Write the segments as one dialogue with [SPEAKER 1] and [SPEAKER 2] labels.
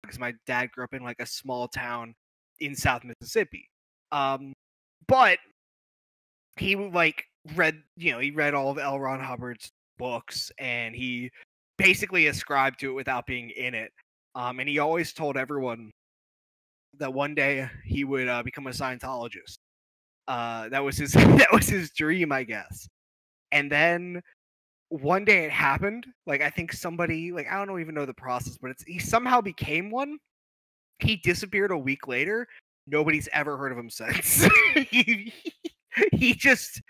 [SPEAKER 1] because my dad grew up in like a small town in South Mississippi. But he like he read all of L. Ron Hubbard's books, and he basically ascribed to it without being in it. And he always told everyone that one day he would become a Scientologist. That was his that was his dream, I guess. And then one day it happened. Like, I think somebody, like, I don't even know the process, but he somehow became one. He disappeared a week later. Nobody's ever heard of him since. he just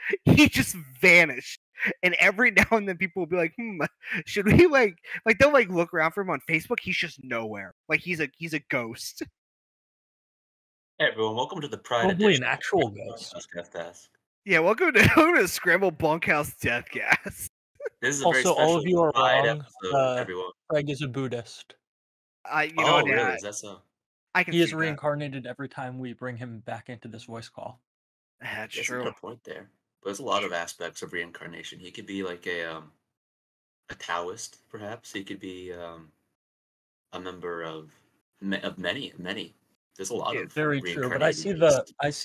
[SPEAKER 1] vanished. And every now and then people will be like, should we like they'll like look around for him on Facebook. He's just nowhere. Like, he's a ghost.
[SPEAKER 2] Hey everyone, welcome to the Pride
[SPEAKER 3] Probably
[SPEAKER 2] edition.
[SPEAKER 3] an actual ghost.
[SPEAKER 1] Yeah, welcome to Scramble Bunkhouse Death Gas.
[SPEAKER 2] This is a
[SPEAKER 3] Also,
[SPEAKER 2] very
[SPEAKER 3] all of you are
[SPEAKER 2] Pride
[SPEAKER 3] wrong.
[SPEAKER 2] episode, everyone.
[SPEAKER 3] Craig is a Buddhist.
[SPEAKER 2] Really? Is that so?
[SPEAKER 1] I can
[SPEAKER 3] He is
[SPEAKER 1] see
[SPEAKER 3] reincarnated every time we bring him back into this voice call.
[SPEAKER 1] That's
[SPEAKER 2] That's
[SPEAKER 1] true.
[SPEAKER 2] a good point there. But there's a lot of aspects of reincarnation. He could be like a Taoist, perhaps. He could be a member of many. There's a lot of
[SPEAKER 3] very true. But I see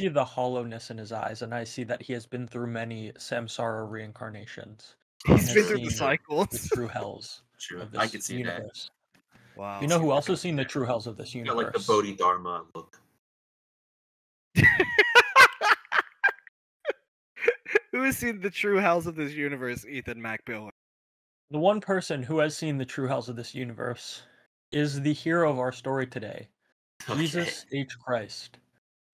[SPEAKER 3] the hollowness in his eyes, and I see that he has been through many samsara reincarnations.
[SPEAKER 1] He's been through the cycles.
[SPEAKER 3] The true hells of this
[SPEAKER 2] I could see
[SPEAKER 3] universe.
[SPEAKER 2] that.
[SPEAKER 1] Wow.
[SPEAKER 3] You know who also seen the true hells of this universe?
[SPEAKER 2] Like the Bodhidharma look.
[SPEAKER 1] Who has seen the true hells of this universe? Ethan MacBiller.
[SPEAKER 3] The one person who has seen the true hells of this universe is the hero of our story today, Jesus H. Christ.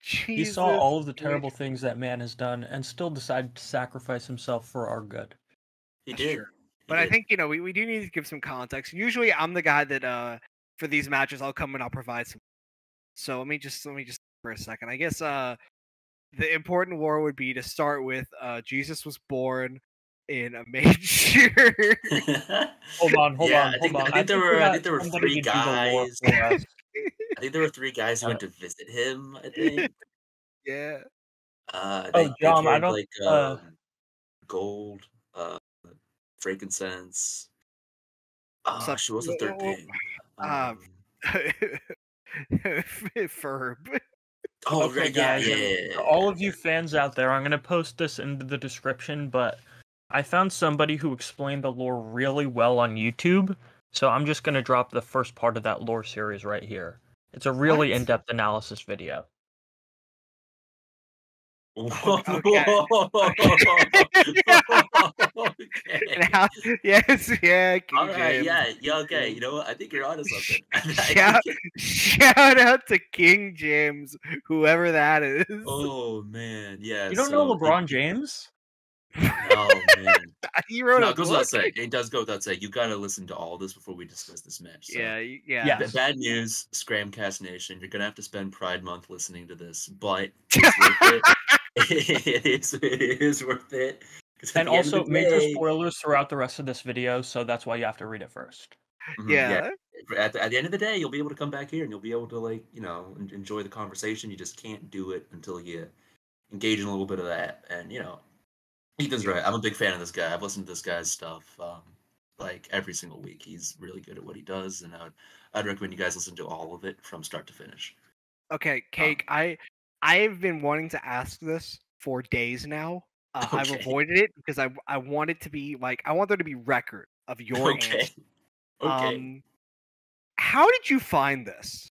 [SPEAKER 3] He saw all of the terrible things that man has done and still decided to sacrifice himself for our good.
[SPEAKER 2] He did.
[SPEAKER 1] Sure. But I think, we do need to give some context. Usually I'm the guy that for these matches I'll come and I'll provide some. So let me just for a second. I guess the important war would be to start with Jesus was born in a manger.
[SPEAKER 3] Hold on.
[SPEAKER 2] I think there were 3 guys. I think there were 3 guys who went to visit him, I think.
[SPEAKER 1] Yeah.
[SPEAKER 2] They
[SPEAKER 3] John, I
[SPEAKER 2] carried,
[SPEAKER 3] don't
[SPEAKER 2] like gold, frankincense. What was the third thing?
[SPEAKER 1] Ferb.
[SPEAKER 2] Oh,
[SPEAKER 3] okay,
[SPEAKER 2] right,
[SPEAKER 3] guys,
[SPEAKER 2] yeah.
[SPEAKER 3] For all of you fans out there, I'm going to post this into the description, but I found somebody who explained the lore really well on YouTube, so I'm just going to drop the first part of that lore series right here. It's a really in-depth analysis video.
[SPEAKER 2] Okay.
[SPEAKER 1] Yes, yeah.
[SPEAKER 2] All right, yeah, okay. You know what? I think you're onto something.
[SPEAKER 1] Shout out to King James, whoever that is.
[SPEAKER 2] Oh man, yeah.
[SPEAKER 3] You don't know LeBron James?
[SPEAKER 2] Oh man,
[SPEAKER 1] he wrote
[SPEAKER 2] it goes without saying. It does go without saying. You got to listen to all this before we discuss this match. So.
[SPEAKER 1] Yeah.
[SPEAKER 2] Bad news, Scramcast Nation. You're gonna have to spend Pride Month listening to this, but it's worth it. It is worth it.
[SPEAKER 3] And also, major spoilers throughout the rest of this video, so that's why you have to read it first.
[SPEAKER 1] Yeah.
[SPEAKER 2] At the end of the day, you'll be able to come back here and you'll be able to enjoy the conversation. You just can't do it until you engage in a little bit of that. And Ethan's right. I'm a big fan of this guy. I've listened to this guy's stuff like every single week. He's really good at what he does, and I'd recommend you guys listen to all of it from start to finish.
[SPEAKER 1] Okay, Cake. I've been wanting to ask this for days now. I've avoided it because I want it to be I want there to be record of your answer.
[SPEAKER 2] Okay.
[SPEAKER 1] How did you find this?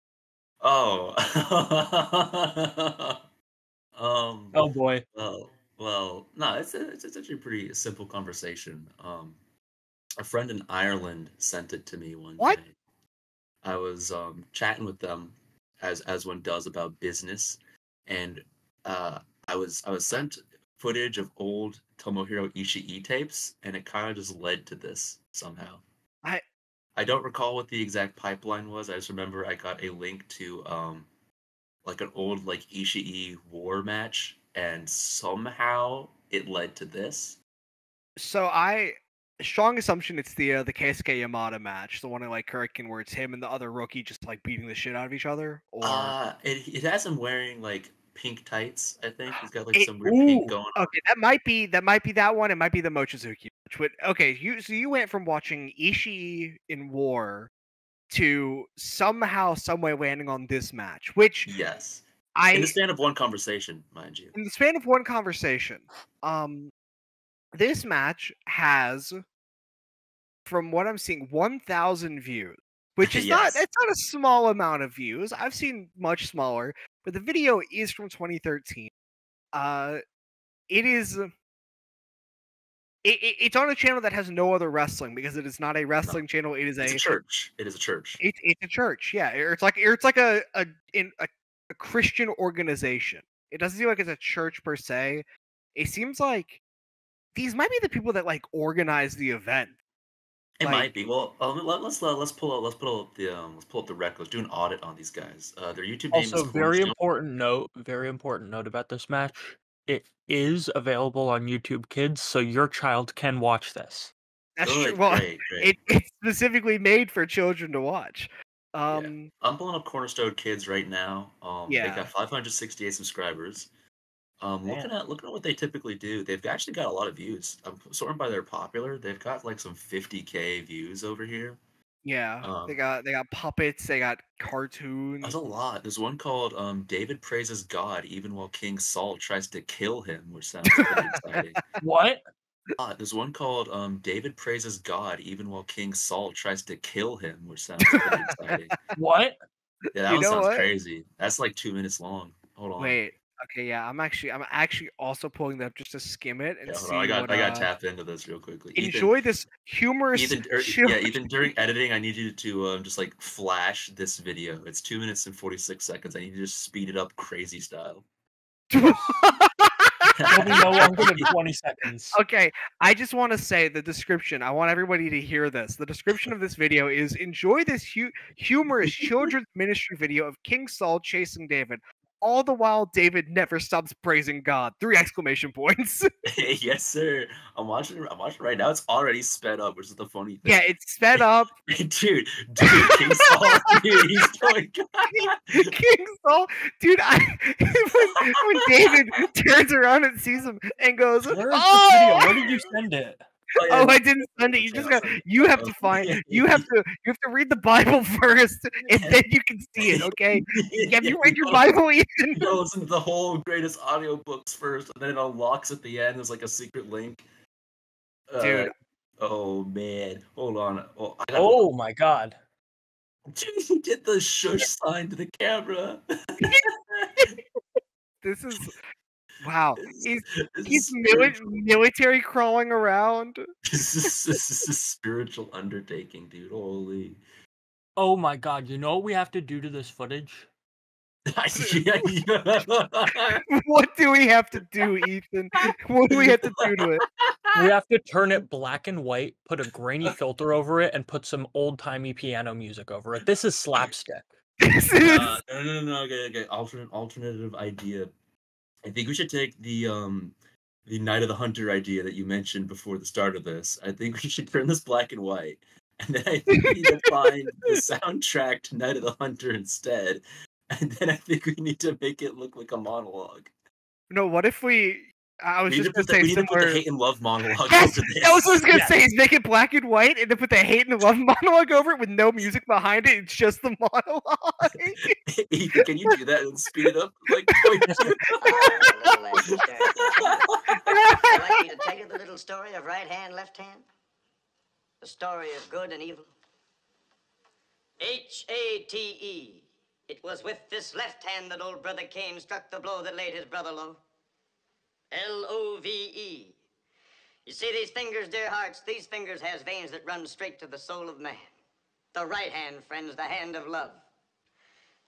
[SPEAKER 2] Oh.
[SPEAKER 3] Oh boy.
[SPEAKER 2] Well, no, it's actually a pretty simple conversation. A friend in Ireland sent it to me one day. I was chatting with them as one does about business, and I was sent footage of old Tomohiro Ishii tapes, and it kind of just led to this somehow. I don't recall what the exact pipeline was. I just remember I got a link to an old Ishii war match, and somehow it led to this.
[SPEAKER 1] So strong assumption it's the Keisuke Yamada match, the one in Hurricane where it's him and the other rookie just beating the shit out of each other. Or
[SPEAKER 2] it has him wearing pink tights. I think he's got some weird pink going on.
[SPEAKER 1] Okay, that might be that one. It might be the Mochizuki match. But okay, you went from watching Ishii in War to somehow, someway landing on this match, which
[SPEAKER 2] yes, in the
[SPEAKER 1] I
[SPEAKER 2] span of one conversation, mind you.
[SPEAKER 1] in the span of one conversation, this match has, from what I'm seeing, 1,000 views, which is
[SPEAKER 2] Yes.
[SPEAKER 1] it's not a small amount of views. I've seen much smaller, but the video is from 2013. It is. It's on a channel that has no other wrestling because it is not a wrestling channel. It is
[SPEAKER 2] It's a church. It is a church.
[SPEAKER 1] It's a church. Yeah, it's like a Christian organization. It doesn't seem like it's a church per se. It seems like these might be the people that like organize the event.
[SPEAKER 2] It
[SPEAKER 1] Like,
[SPEAKER 2] might be. Well, let's pull up the record. Let's do an audit on these guys. Their YouTube name is
[SPEAKER 3] Also, very
[SPEAKER 2] Cornerstone.
[SPEAKER 3] important note about this match. It is available on YouTube Kids, so your child can watch this.
[SPEAKER 1] That's
[SPEAKER 2] Good,
[SPEAKER 1] true. Well,
[SPEAKER 2] great.
[SPEAKER 1] it's specifically made for children to watch.
[SPEAKER 2] Yeah. I'm pulling up Cornerstone Kids right now. They
[SPEAKER 1] Yeah.
[SPEAKER 2] got 568 subscribers. Looking at what they typically do, they've actually got a lot of views. I'm sorting by their popular. They've got like some 50K views over here.
[SPEAKER 1] Yeah, they got puppets, they got
[SPEAKER 2] That's
[SPEAKER 1] cartoons.
[SPEAKER 2] a lot. There's one called David Praises God even while King Saul tries to kill him, which sounds pretty exciting.
[SPEAKER 3] What?
[SPEAKER 2] There's one called David Praises God even while King Saul tries to kill him, which sounds pretty exciting.
[SPEAKER 3] What?
[SPEAKER 2] Yeah, that
[SPEAKER 1] You
[SPEAKER 2] one
[SPEAKER 1] know
[SPEAKER 2] sounds
[SPEAKER 1] what?
[SPEAKER 2] crazy. That's like 2 minutes long. Hold on.
[SPEAKER 1] Wait. Okay, yeah, I'm actually also pulling that up just to skim it and
[SPEAKER 2] Yeah, hold
[SPEAKER 1] see
[SPEAKER 2] on. I
[SPEAKER 1] what.
[SPEAKER 2] got to tap into this real quickly.
[SPEAKER 1] Enjoy this humorous.
[SPEAKER 2] Ethan, during editing, I need you to just like flash this video. It's 2 minutes and 46 seconds. I need you to just speed it up, crazy style.
[SPEAKER 3] It'll be no longer than 20 seconds.
[SPEAKER 1] Okay, I just want to say the description. I want everybody to hear this. The description of this video is: enjoy this humorous children's ministry video of King Saul chasing David. All the while, David never stops praising God. 3 exclamation points.
[SPEAKER 2] Yes, sir. I'm watching right now. It's already sped up, which is the funny thing.
[SPEAKER 1] Yeah, it's sped up.
[SPEAKER 2] dude, King Saul, dude, he's going.
[SPEAKER 1] King Saul, dude. When David turns around and sees him and goes,
[SPEAKER 3] Where is
[SPEAKER 1] "Oh,
[SPEAKER 3] this video? Where did you send it?
[SPEAKER 1] Oh, I didn't send it. You just got. You have to find. You have to read the Bible first, and then you can see it. Okay? Have you read your Bible, Ethan?
[SPEAKER 2] You gotta listen to the whole greatest audiobooks first, and then it unlocks at the end. There's like a secret link.
[SPEAKER 1] Dude.
[SPEAKER 2] Oh man, hold on.
[SPEAKER 3] Oh my god.
[SPEAKER 2] Dude, he did the shush sign to the camera.
[SPEAKER 1] This is. Wow, he's military crawling around.
[SPEAKER 2] This is a spiritual undertaking, dude. Holy.
[SPEAKER 3] Oh my god, you know what we have to do to this footage?
[SPEAKER 1] What do we have to do, Ethan? What do we have to do to it?
[SPEAKER 3] We have to turn it black and white, put a grainy filter over it, and put some old-timey piano music over it. This is slapstick.
[SPEAKER 1] This is...
[SPEAKER 2] No. Okay. Alternative idea. I think we should take the Night of the Hunter idea that you mentioned before the start of this. I think we should turn this black and white, and then I think we need to find the soundtrack to Night of the Hunter instead, and then I think we need to make it look like a monologue.
[SPEAKER 1] No, what if we? I was just going to say
[SPEAKER 2] we need to put the hate and love monologue
[SPEAKER 1] yes,
[SPEAKER 2] over this.
[SPEAKER 1] That was what I was going to say. Is make it black and white, and then put the hate and love monologue over it with no music behind it. It's just the monologue.
[SPEAKER 2] Ethan, can you do that and speed it up? Like,
[SPEAKER 4] I'd like me to tell you the little story of right hand, left hand. The story of good and evil. H-A-T-E. It was with this left hand that old brother Cain struck the blow that laid his brother low. L-O-V-E. You see these fingers, dear hearts? These fingers has veins that run straight to the soul of man. The right hand, friends, the hand of love.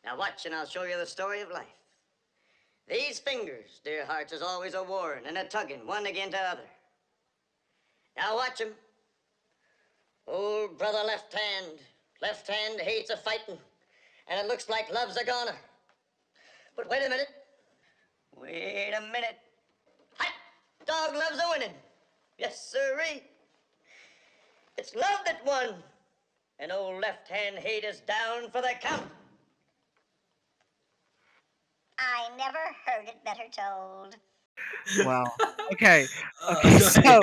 [SPEAKER 4] Now watch and I'll show you the story of life. These fingers, dear hearts, is always a warring and a tugging, one against the other. Now watch 'em. Old brother left hand hates a fighting, and it looks like love's a goner. But wait a minute. Hi! Dog loves a winning. Yes, sirree. It's love that won, and old left hand hate is down for the count.
[SPEAKER 5] I never heard it better told.
[SPEAKER 1] Wow. Okay. So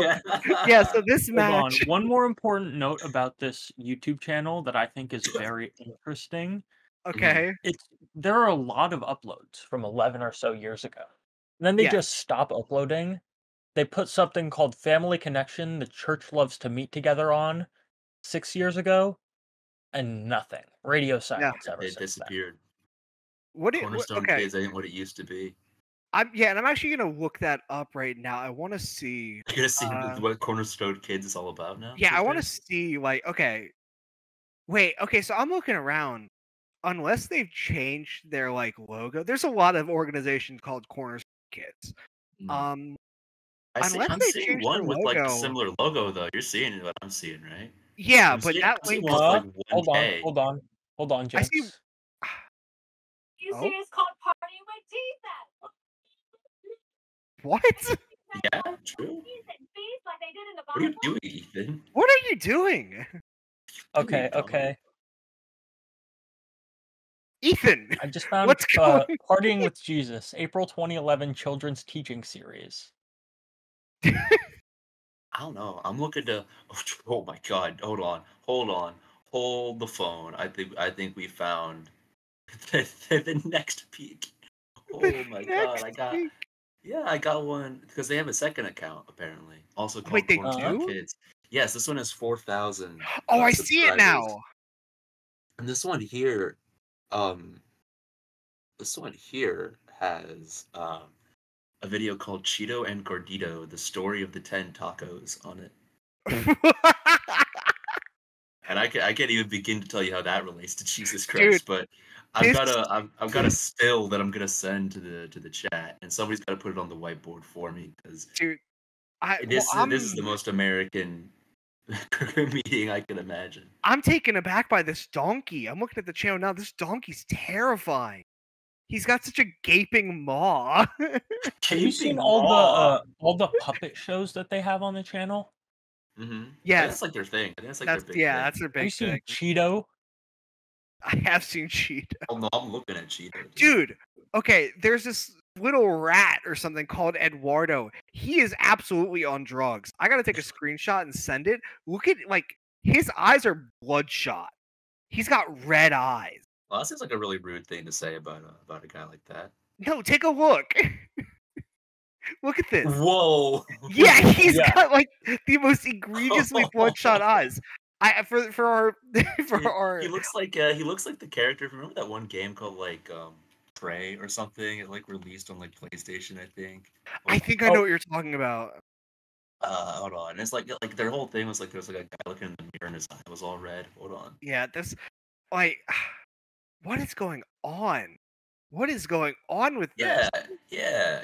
[SPEAKER 1] this match.
[SPEAKER 3] Hold on. One more important note about this YouTube channel that I think is very interesting.
[SPEAKER 1] Okay.
[SPEAKER 3] There are a lot of uploads from 11 or so years ago. And then they just stop uploading. They put something called Family Connection, the church loves to meet together on 6 years ago, and nothing. Radio silence ever since.
[SPEAKER 2] It disappeared.
[SPEAKER 1] Cornerstone
[SPEAKER 2] Kids ain't what it used to be.
[SPEAKER 1] I'm actually gonna look that up right now. I want to see.
[SPEAKER 2] You're gonna see what Cornerstone Kids is all about now.
[SPEAKER 1] Yeah, I want to see so I'm looking around. Unless they've changed their logo, there's a lot of organizations called Cornerstone Kids.
[SPEAKER 2] I'm seeing one with a similar logo though. You're seeing what I'm seeing, right?
[SPEAKER 1] Yeah, but that link.
[SPEAKER 3] Hold on, James.
[SPEAKER 5] You serious? Called Party with Jesus.
[SPEAKER 1] What?
[SPEAKER 2] Yeah, true. What are you doing, Ethan?
[SPEAKER 1] What are you doing?
[SPEAKER 3] Okay.
[SPEAKER 1] Ethan,
[SPEAKER 3] I just found Partying with Jesus, April 2011 children's teaching series.
[SPEAKER 2] I don't know. I'm looking to. Oh my God! Hold on. Hold the phone. I think we found the next peak. Oh my God! I got one because they have a second account apparently. Also called
[SPEAKER 1] Wait, they do?
[SPEAKER 2] Kids. Yes, this one has 4,000.
[SPEAKER 1] Oh, I see it now.
[SPEAKER 2] And this one here, has a video called Cheeto and Gordito: The Story of the 10 Tacos on it. And I can't even begin to tell you how that relates to Jesus Christ, but I've got a still that I'm gonna send to the chat, and somebody's got to put it on the whiteboard for me because this is the most American meeting I can imagine.
[SPEAKER 1] I'm taken aback by this donkey. I'm looking at the channel now. This donkey's terrifying. He's got such a gaping maw.
[SPEAKER 3] Have you seen all the puppet shows that they have on the channel?
[SPEAKER 2] Mm-hmm.
[SPEAKER 1] Yeah,
[SPEAKER 2] that's like their thing. That's like
[SPEAKER 1] that's
[SPEAKER 2] their big thing.
[SPEAKER 1] That's their big thing.
[SPEAKER 3] Have you seen Cheeto?
[SPEAKER 1] I have seen Cheeto.
[SPEAKER 2] Oh no, I'm looking at Cheeto.
[SPEAKER 1] Dude, okay, there's this little rat or something called Eduardo. He is absolutely on drugs. I gotta take a screenshot and send it. Look at his eyes are bloodshot. He's got red eyes.
[SPEAKER 2] Well, that seems like a really rude thing to say about a guy like that.
[SPEAKER 1] No, take a look. Look at this.
[SPEAKER 2] Whoa.
[SPEAKER 1] Yeah, he's got the most egregiously bloodshot eyes. For our
[SPEAKER 2] he looks like the character. Remember that one game called Prey or something? It released on PlayStation, I think.
[SPEAKER 1] I think I know what you're talking about.
[SPEAKER 2] Hold on. It's like their whole thing was there's a guy looking in the mirror and his eye was all red. Hold on.
[SPEAKER 1] Yeah, this what is going on? What is going on with this?
[SPEAKER 2] Yeah.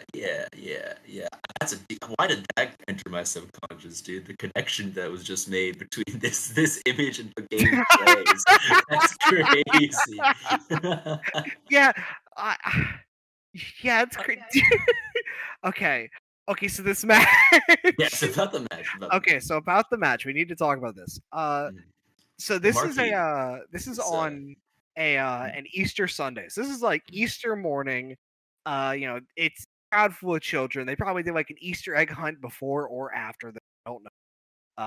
[SPEAKER 2] Why did that enter my subconscious, dude? The connection that was just made between this image and the game plays. That's crazy.
[SPEAKER 1] It's crazy. Okay, so this match.
[SPEAKER 2] Yes, about the match.
[SPEAKER 1] So about the match, we need to talk about this. So this is on an Easter Sunday. So this is Easter morning. It's a crowd full of children. They probably did an Easter egg hunt before or after. I don't know.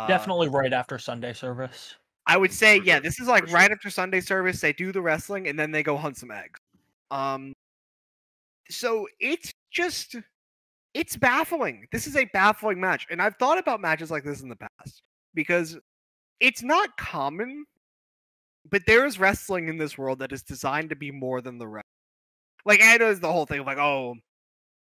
[SPEAKER 3] Definitely right after Sunday service.
[SPEAKER 1] I would say, this is right after Sunday service. They do the wrestling and then they go hunt some eggs. So it's baffling. This is a baffling match, and I've thought about matches like this in the past because it's not common. But there is wrestling in this world that is designed to be more than the rest. I know the whole thing of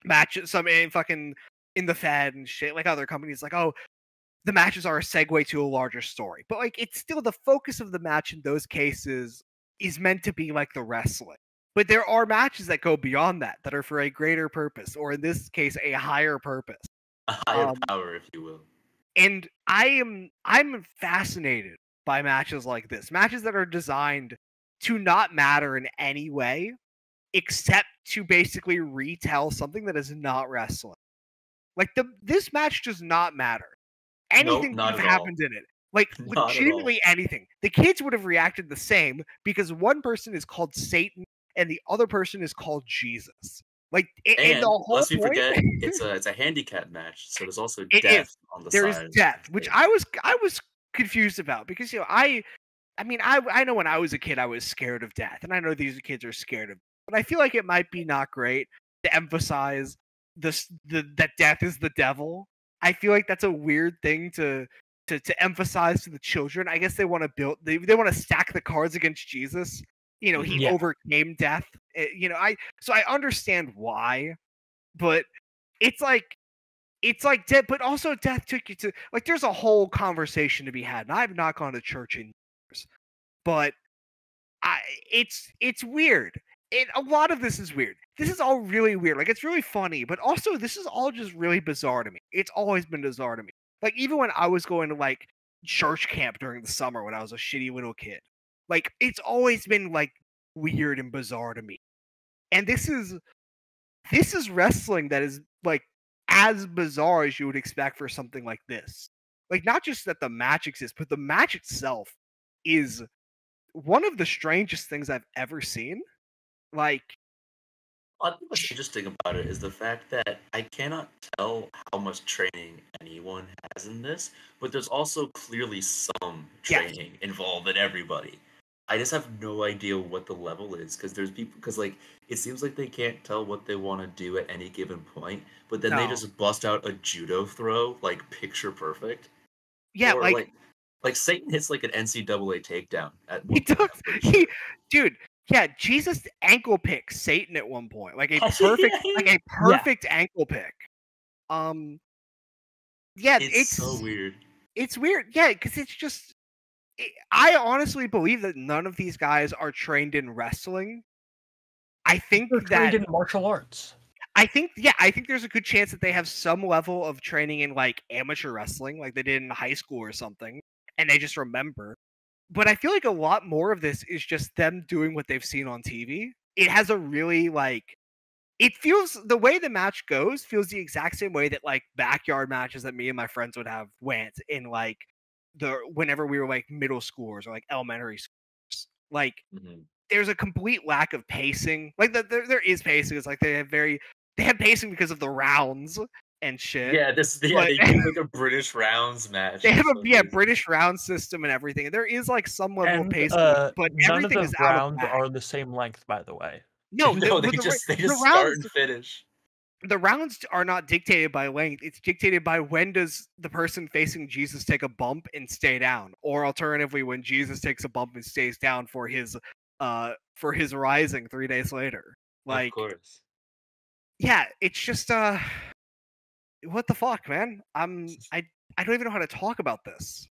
[SPEAKER 1] matches, some fucking in the Fed and shit, other companies, the matches are a segue to a larger story. But it's still the focus of the match in those cases is meant to be the wrestling. But there are matches that go beyond that are for a greater purpose, or in this case, a higher purpose.
[SPEAKER 2] A higher power, if you will.
[SPEAKER 1] And I'm fascinated by matches like this. Matches that are designed to not matter in any way, except to basically retell something that is not wrestling. This match does not matter. Anything could have happened in it. Legitimately anything. The kids would have reacted the same because one person is called Satan and the other person is called Jesus. Like, and the whole
[SPEAKER 2] lest we
[SPEAKER 1] point,
[SPEAKER 2] forget, it's a handicap match, so there's also
[SPEAKER 1] it
[SPEAKER 2] death
[SPEAKER 1] is.
[SPEAKER 2] on the
[SPEAKER 1] There
[SPEAKER 2] side.
[SPEAKER 1] is death, which I was confused about because I mean I know when I was a kid I was scared of death, and I know these kids are scared of, but I feel like it might be not great to emphasize that death is the devil. I feel like that's a weird thing to emphasize to the children. I guess they want to build they want to stack the cards against Jesus. You know, he overcame death. You know, I understand why, but it's like death, but also death took you to, like, there's a whole conversation to be had. And I've not gone to church in years, but it's weird. A lot of this is weird. This is all really weird. Like, it's really funny, but also this is all just really bizarre to me. It's always been bizarre to me. Like, even when I was going to like church camp during the summer when I was a shitty little kid, like, it's always been like weird and bizarre to me. And this is wrestling that is like as bizarre as you would expect for something like this. Like, not just that the match exists, but the match itself is one of the strangest things I've ever seen. Like,
[SPEAKER 2] I think what's interesting about it is the fact that I cannot tell how much training anyone has in this, but there's also clearly some training involved in everybody. I just have no idea what the level is, because there's people, because like it seems like they can't tell what they want to do at any given point, but then they just bust out a judo throw like picture perfect.
[SPEAKER 1] Yeah,
[SPEAKER 2] or, like Satan hits like an NCAA takedown at one point.
[SPEAKER 1] Sure. Dude, yeah, Jesus ankle pick Satan at one point, like a perfect ankle pick. Yeah, it's
[SPEAKER 2] so weird.
[SPEAKER 1] It's weird, yeah, because it's just. I honestly believe that none of these guys are trained in wrestling. I think
[SPEAKER 3] they're trained in martial arts.
[SPEAKER 1] I think there's a good chance that they have some level of training in like amateur wrestling, like they did in high school or something, and they just remember. But I feel like a lot more of this is just them doing what they've seen on TV. It has a really it feels, the way the match goes feels the exact same way that like backyard matches that me and my friends would have went in like whenever we were like middle schoolers or like elementary schoolers. Like there's a complete lack of pacing. Like there is pacing. It's like they have pacing because of the rounds and shit.
[SPEAKER 2] Yeah, they do like a British rounds match.
[SPEAKER 1] They have a British round system and everything. And there is like some level of pacing, but
[SPEAKER 3] none
[SPEAKER 1] everything
[SPEAKER 3] of the rounds are the same length, by the way.
[SPEAKER 1] No,
[SPEAKER 2] they just start and finish.
[SPEAKER 1] The rounds are not dictated by length. It's dictated by when does the person facing Jesus take a bump and stay down, or alternatively, when Jesus takes a bump and stays down for his rising 3 days later. Like,
[SPEAKER 2] of course.
[SPEAKER 1] Yeah, it's just what the fuck, man? I don't even know how to talk about this.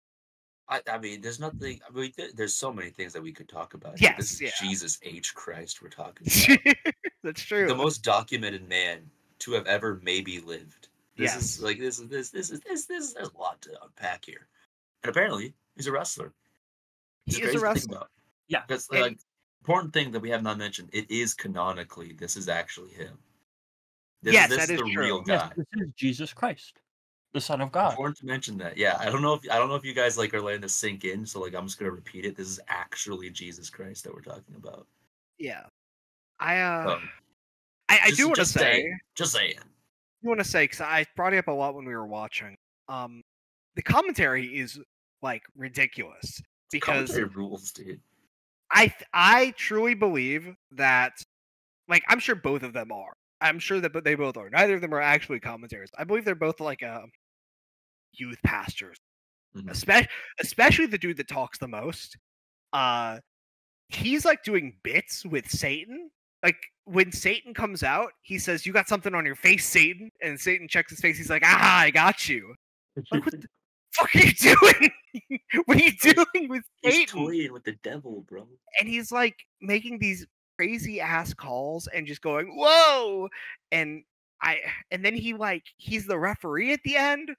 [SPEAKER 2] I mean, there's nothing. I mean, there's so many things that we could talk about.
[SPEAKER 1] Yes,
[SPEAKER 2] this is Jesus H. Christ we're talking about.
[SPEAKER 1] That's true.
[SPEAKER 2] The most documented man to have ever maybe lived. This is there's a lot to unpack here. And apparently, he's a wrestler.
[SPEAKER 1] He is a wrestler.
[SPEAKER 3] Yeah.
[SPEAKER 2] That's like important thing that we have not mentioned. It is canonically, this is actually him. This is the
[SPEAKER 1] true.
[SPEAKER 2] real guy.
[SPEAKER 3] Yes, this is Jesus Christ, the Son of God.
[SPEAKER 2] Important to mention that. Yeah, I don't know if you guys like are letting this sink in. So like, I'm just gonna repeat it. This is actually Jesus Christ that we're talking about.
[SPEAKER 1] Yeah, I do want to say.
[SPEAKER 2] Just saying.
[SPEAKER 1] I want to say, because I brought it up a lot when we were watching. The commentary is like ridiculous because
[SPEAKER 2] commentary rules, dude.
[SPEAKER 1] I truly believe that, like, I'm sure both of them are. I'm sure that they both are. Neither of them are actually commentators. I believe they're both like youth pastors, especially the dude that talks the most. He's like doing bits with Satan. Like when Satan comes out, he says, "You got something on your face, Satan," and Satan checks his face. He's like, "Ah, I got you." Like, what the fuck are you doing? What are you doing with Satan?
[SPEAKER 2] He's toying with the devil, bro.
[SPEAKER 1] And he's like making these crazy ass calls and just going, "Whoa!" And then he's the referee at the end.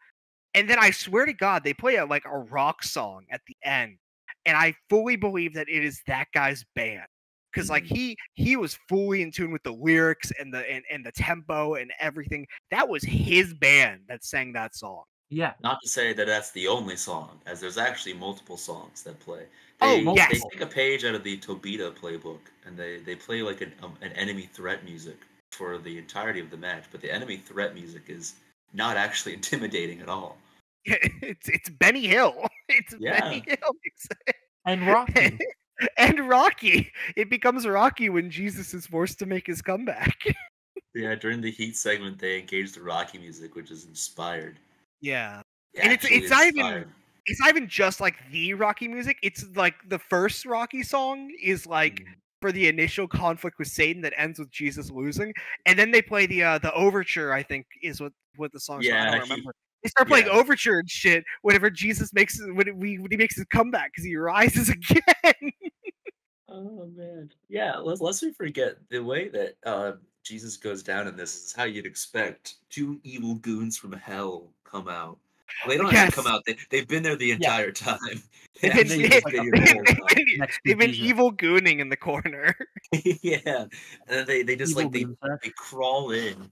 [SPEAKER 1] And then I swear to God, they play a rock song at the end, and I fully believe that it is that guy's band. Because like he was fully in tune with the lyrics and the tempo and everything. That was his band that sang that song.
[SPEAKER 3] Yeah.
[SPEAKER 2] Not to say that that's the only song, as there's actually multiple songs that play.
[SPEAKER 1] They
[SPEAKER 2] They take a page out of the Tobita playbook and they play like an enemy threat music for the entirety of the match, but the enemy threat music is not actually intimidating at all.
[SPEAKER 1] Yeah, it's Benny Hill. It's Benny Hill.
[SPEAKER 3] And Rocky.
[SPEAKER 1] And Rocky. It becomes Rocky when Jesus is forced to make his comeback.
[SPEAKER 2] Yeah, during the Heat segment, they engage the Rocky music, which is inspired.
[SPEAKER 1] Yeah, and it's not even just like the Rocky music. It's like the first Rocky song is like for the initial conflict with Satan that ends with Jesus losing, and then they play the overture. I think is what the song's called. I don't remember. They start playing overture and shit whenever Jesus makes when he makes his comeback because he rises again.
[SPEAKER 2] Oh man, yeah. Let's not forget the way that Jesus goes down in this is how you'd expect two evil goons from hell come out. Well, they don't have to come out. They've been there the entire time. They've
[SPEAKER 1] been evil gooning in the corner.
[SPEAKER 2] Yeah, and they just like they crawl in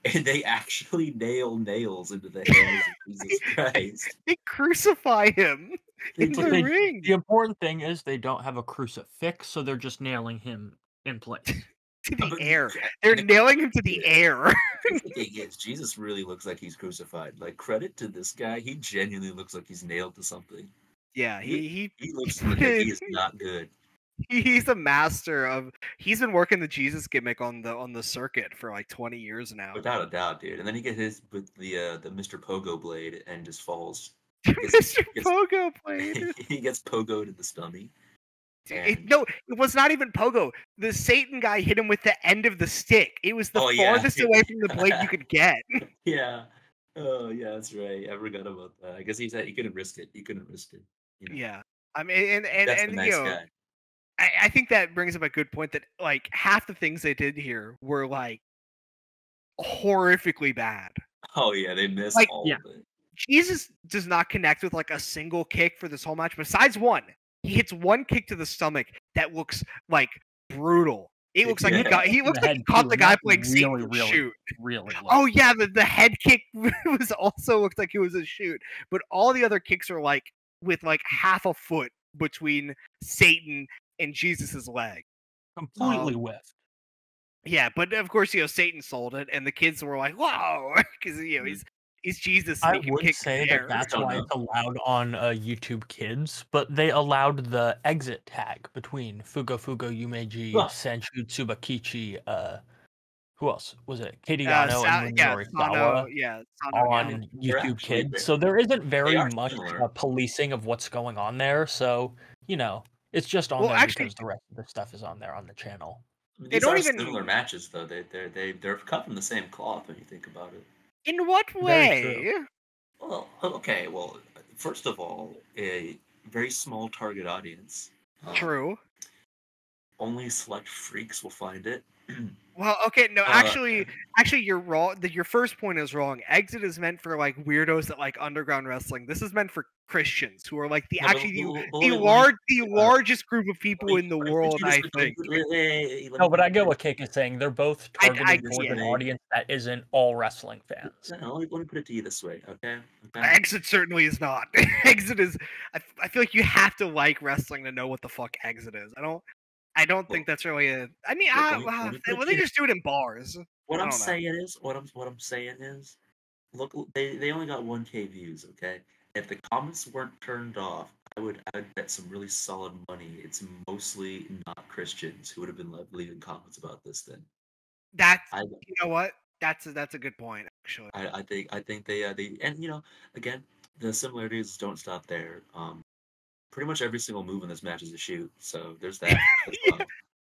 [SPEAKER 2] and they actually nail nails into the hands of Jesus Christ.
[SPEAKER 1] They crucify him in the ring.
[SPEAKER 3] The important thing is they don't have a crucifix, so they're just nailing him in place.
[SPEAKER 1] To the air. They're nailing him to the air.
[SPEAKER 2] The thing is, Jesus really looks like he's crucified. Like, credit to this guy, he genuinely looks like he's nailed to something.
[SPEAKER 1] Yeah, he
[SPEAKER 2] looks like he is not good.
[SPEAKER 1] He's a master of. He's been working the Jesus gimmick on the circuit for like 20 years now.
[SPEAKER 2] Without a doubt, dude. And then he gets his with the Mr. Pogo blade and just falls.
[SPEAKER 1] Mr. Pogo blade.
[SPEAKER 2] He gets pogoed in the stomach.
[SPEAKER 1] No, it was not even Pogo. The Satan guy hit him with the end of the stick. It was the farthest away from the blade you could get.
[SPEAKER 2] Yeah. Oh, yeah, that's right. I forgot about that. I guess he said he couldn't risk it. You know?
[SPEAKER 1] Yeah. I mean, and
[SPEAKER 2] that's the nice guy.
[SPEAKER 1] I think that brings up a good point that like half the things they did here were like horrifically bad.
[SPEAKER 2] Oh yeah, they missed all of it.
[SPEAKER 1] Jesus does not connect with like a single kick for this whole match besides one. He hits one kick to the stomach that looks like brutal. It looks like he caught the guy playing Satan shoot.
[SPEAKER 3] Really low.
[SPEAKER 1] Oh yeah, the head kick was also looked like it was a shoot. But all the other kicks are like with like half a foot between Satan and Jesus's leg.
[SPEAKER 3] Completely whiffed.
[SPEAKER 1] Yeah, but of course, Satan sold it, and the kids were like, "Whoa!" Because he's Jesus.
[SPEAKER 3] I would say that's why it's allowed on YouTube Kids, but they allowed the exit tag between Fugo Fugo Yumeji, Senchu Tsubakichi, who else was it? Katie Yano and Norisawa on YouTube Kids. So there isn't very much policing of what's going on there. So it's just on there because the rest of the stuff is on there on the channel.
[SPEAKER 2] These are similar matches, though. They're cut from the same cloth when you think about it.
[SPEAKER 1] In what way?
[SPEAKER 2] Well, okay. Well, first of all, a very small target audience.
[SPEAKER 1] True.
[SPEAKER 2] Only select freaks will find it.
[SPEAKER 1] Well, okay, no, actually, you're wrong. Your first point is wrong. Exit is meant for like weirdos that like underground wrestling. This is meant for Christians who are like the largest group of people in the world. I think.
[SPEAKER 3] No, but I get what Cake is saying. They're both targeted towards an audience that isn't all wrestling fans.
[SPEAKER 2] Let me put it to you this way, okay?
[SPEAKER 1] Exit certainly is not. Exit is. I feel like you have to like wrestling to know what the fuck Exit is. I don't think that's really a. I mean, they just do it in bars.
[SPEAKER 2] What I'm saying is, look, they only got 1K views. Okay, if the comments weren't turned off, I would bet some really solid money. It's mostly not Christians who would have been leaving comments about this. Then
[SPEAKER 1] you know what? That's a good point. Actually,
[SPEAKER 2] I think they and again the similarities don't stop there. Pretty much every single move in this match is a shoot, so there's that.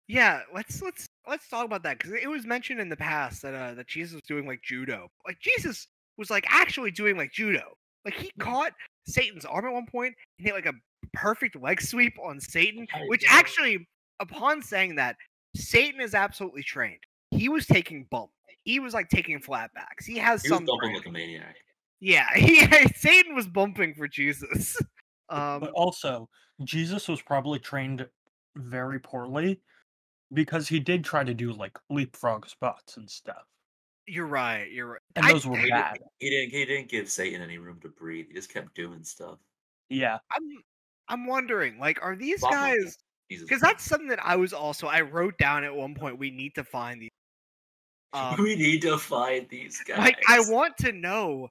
[SPEAKER 1] Yeah, let's talk about that because it was mentioned in the past that Jesus was doing like judo. Like Jesus was like actually doing like judo. Like he caught Satan's arm at one point and hit like a perfect leg sweep on Satan. Which actually, upon saying that, Satan is absolutely trained. He was taking bump. He was like taking flatbacks. He was
[SPEAKER 2] bumping like a maniac.
[SPEAKER 1] Yeah, Satan was bumping for Jesus.
[SPEAKER 3] But also, Jesus was probably trained very poorly because he did try to do like leapfrog spots and stuff.
[SPEAKER 1] You're right.
[SPEAKER 3] And those were bad.
[SPEAKER 2] He didn't give Satan any room to breathe. He just kept doing stuff.
[SPEAKER 3] Yeah.
[SPEAKER 1] I'm wondering, like, are these guys? Because that's something that I wrote down at one point. We need to find these.
[SPEAKER 2] We need to find these guys.
[SPEAKER 1] Like, I want to know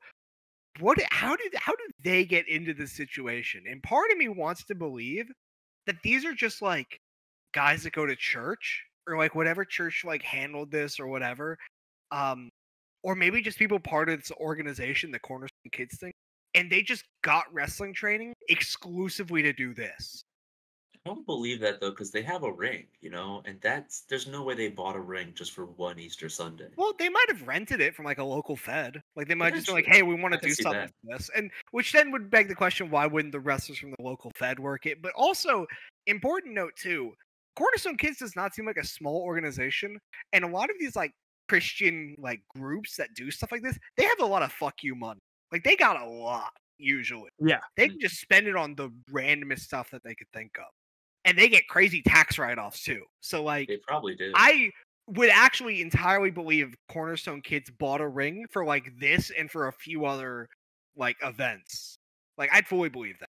[SPEAKER 1] how did they get into this situation? And part of me wants to believe that these are just like guys that go to church or like whatever church like handled this or whatever. Or maybe just people part of this organization, the Cornerstone Kids thing, and they just got wrestling training exclusively to do this.
[SPEAKER 2] I don't believe that though, because they have a ring, and there's no way they bought a ring just for one Easter Sunday.
[SPEAKER 1] Well, they might have rented it from like a local Fed. Like they might just be like, "Hey, we want to do something for this," and which then would beg the question: why wouldn't the wrestlers from the local Fed work it? But also, important note too, Cornerstone Kids does not seem like a small organization, and a lot of these like Christian like groups that do stuff like this, they have a lot of fuck you money. Like they got a lot usually.
[SPEAKER 3] Yeah,
[SPEAKER 1] they can just spend it on the randomest stuff that they could think of. And they get crazy tax write-offs too. So like
[SPEAKER 2] they probably do.
[SPEAKER 1] I would actually entirely believe Cornerstone Kids bought a ring for like this and for a few other like events. Like I'd fully believe that.